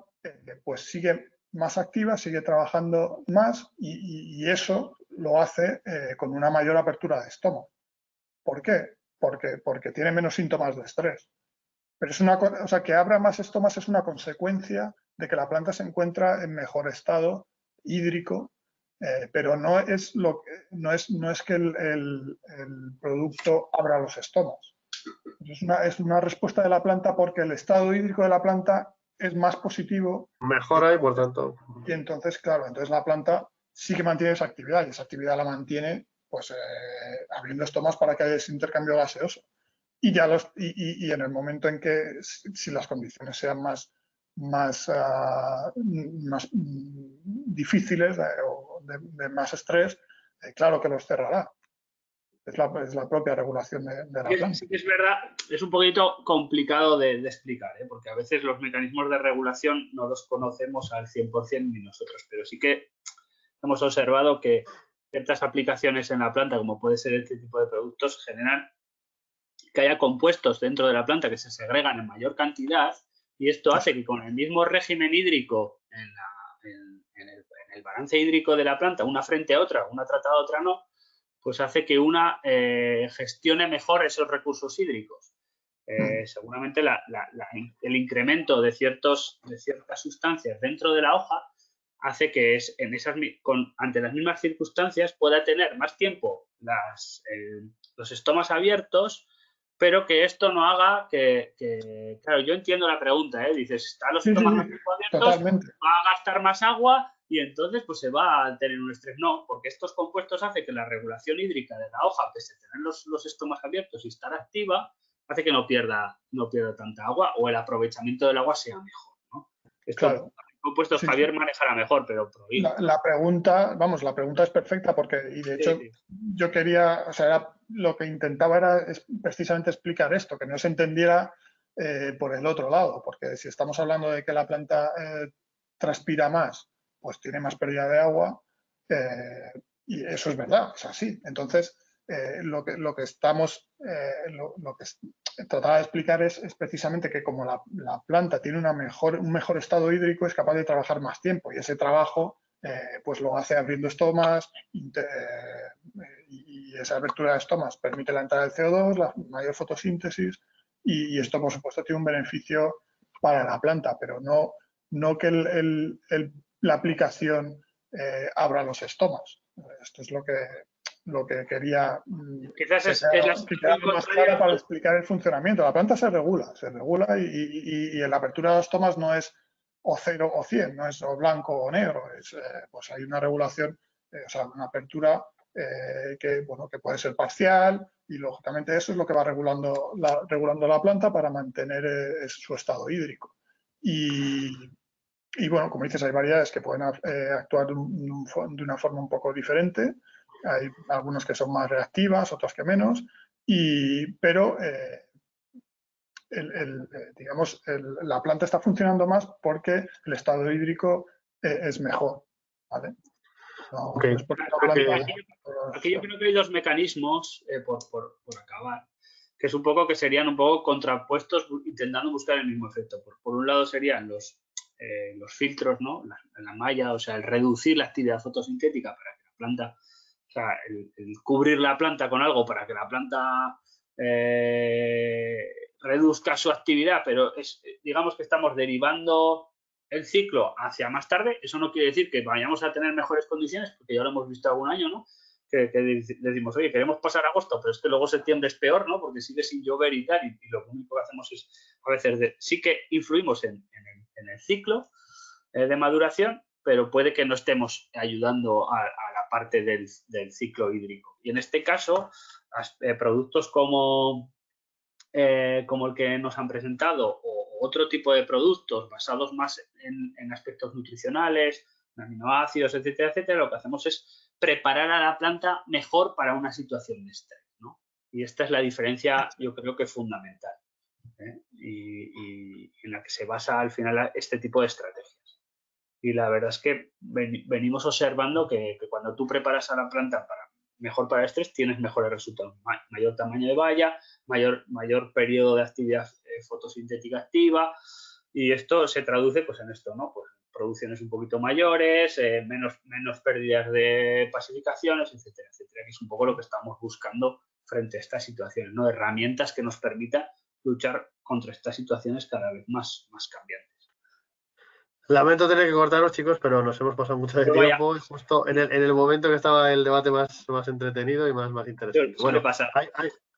pues sigue más activa, sigue trabajando más y eso lo hace con una mayor apertura de estómago. ¿Por qué? Porque tiene menos síntomas de estrés. Pero o sea, que abra más estomas es una consecuencia de que la planta se encuentra en mejor estado hídrico, pero no es que el producto abra los estomas. Es una respuesta de la planta porque el estado hídrico de la planta es más positivo. Mejora y por tanto. Y entonces, claro, entonces la planta sí que mantiene esa actividad y esa actividad la mantiene pues abriendo estomas para que haya ese intercambio gaseoso. Y en el momento en que, si las condiciones sean más difíciles o de más estrés, claro que los cerrará. Es la propia regulación de la planta. Sí que es verdad, es un poquito complicado de explicar, porque a veces los mecanismos de regulación no los conocemos al 100% ni nosotros, pero sí que hemos observado que ciertas aplicaciones en la planta, como puede ser este tipo de productos, generan que haya compuestos dentro de la planta que se segregan en mayor cantidad y esto hace que con el mismo régimen hídrico en el balance hídrico de la planta, una frente a otra, una tratada a otra no, pues hace que una gestione mejor esos recursos hídricos. Seguramente el incremento de ciertas sustancias dentro de la hoja hace que ante las mismas circunstancias pueda tener más tiempo los estomas abiertos, pero que esto no haga claro, yo entiendo la pregunta, dices, están los estomas más tiempo abiertos, totalmente. Va a gastar más agua y entonces pues se va a tener un estrés. No, porque estos compuestos hacen que la regulación hídrica de la hoja, pese a tener los estomas abiertos y estar activa, hace que no pierda tanta agua o el aprovechamiento del agua sea mejor, ¿no? Esto, claro. Compuestos sí, Javier manejará mejor, pero la pregunta es perfecta porque, y de hecho, yo quería, o sea, lo que intentaba era precisamente explicar esto, que no se entendiera por el otro lado, porque si estamos hablando de que la planta transpira más, pues tiene más pérdida de agua, y eso es verdad, es así. Entonces, lo que trataba de explicar es precisamente que como la planta tiene un mejor estado hídrico, es capaz de trabajar más tiempo y ese trabajo pues lo hace abriendo estomas y esa abertura de estomas permite la entrada del CO2, la mayor fotosíntesis y esto por supuesto tiene un beneficio para la planta, pero no que la aplicación abra los estomas. Esto es lo que quería quizás es más clara para explicar el funcionamiento. La planta se regula y la apertura de los estomas no es o 0 o 100, no es o blanco o negro, pues hay una regulación, o sea, una apertura que puede ser parcial y lógicamente eso es lo que va regulando la planta para mantener su estado hídrico. Y Y bueno, como dices, hay variedades que pueden actuar de una forma un poco diferente. Hay algunas que son más reactivas, otras que menos, pero digamos, la planta está funcionando más porque el estado hídrico es mejor, ¿vale? No, Ok. es porque la planta... Aquí yo creo que hay dos mecanismos, por acabar, que es un poco que serían un poco contrapuestos intentando buscar el mismo efecto. Por un lado serían los filtros, ¿no? La malla, o sea, el reducir la actividad fotosintética para que la planta, o sea, el cubrir la planta con algo para que la planta reduzca su actividad, pero digamos que estamos derivando el ciclo hacia más tarde. Eso no quiere decir que vayamos a tener mejores condiciones, porque ya lo hemos visto algún año, ¿no? Que decimos, oye, queremos pasar agosto, pero es que luego septiembre es peor, ¿no? Porque sigue sin llover y tal, y lo único que hacemos es, a veces, sí que influimos en el ciclo de maduración, pero puede que no estemos ayudando a la parte del ciclo hídrico. Y en este caso, productos como el que nos han presentado o otro tipo de productos basados más en aspectos nutricionales, en aminoácidos, etcétera, etcétera, lo que hacemos es preparar a la planta mejor para una situación de estrés, ¿no? Y esta es la diferencia, yo creo que fundamental, y en la que se basa al final este tipo de estrategias. Y la verdad es que venimos observando que cuando tú preparas a la planta mejor para el estrés, tienes mejores resultados. Mayor tamaño de valla, mayor periodo de actividad fotosintética activa, y esto se traduce pues en esto, ¿no? Pues producciones un poquito mayores, menos pérdidas de pasificaciones, etcétera, etcétera, que es un poco lo que estamos buscando frente a estas situaciones, ¿no? Herramientas que nos permitan luchar contra estas situaciones cada vez más cambiantes. Lamento tener que cortaros, chicos, pero nos hemos pasado mucho de tiempo, justo en el momento que estaba el debate más entretenido y más interesante. Bueno,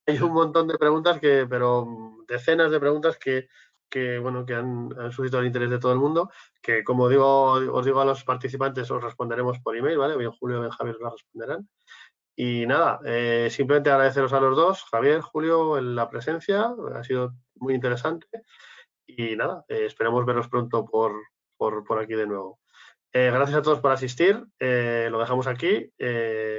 hay un montón de preguntas, pero decenas de preguntas que han suscitado el interés de todo el mundo, que como os digo a los participantes, os responderemos por email, ¿vale? Bien Julio y bien Javier os responderán. Y nada, simplemente agradeceros a los dos, Javier, Julio, la presencia, ha sido muy interesante. Y nada, esperamos veros pronto por aquí de nuevo. Gracias a todos por asistir. Lo dejamos aquí.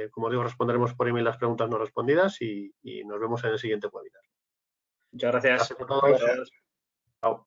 Como os digo, responderemos por email las preguntas no respondidas y nos vemos en el siguiente webinar. Muchas gracias. Gracias a todos.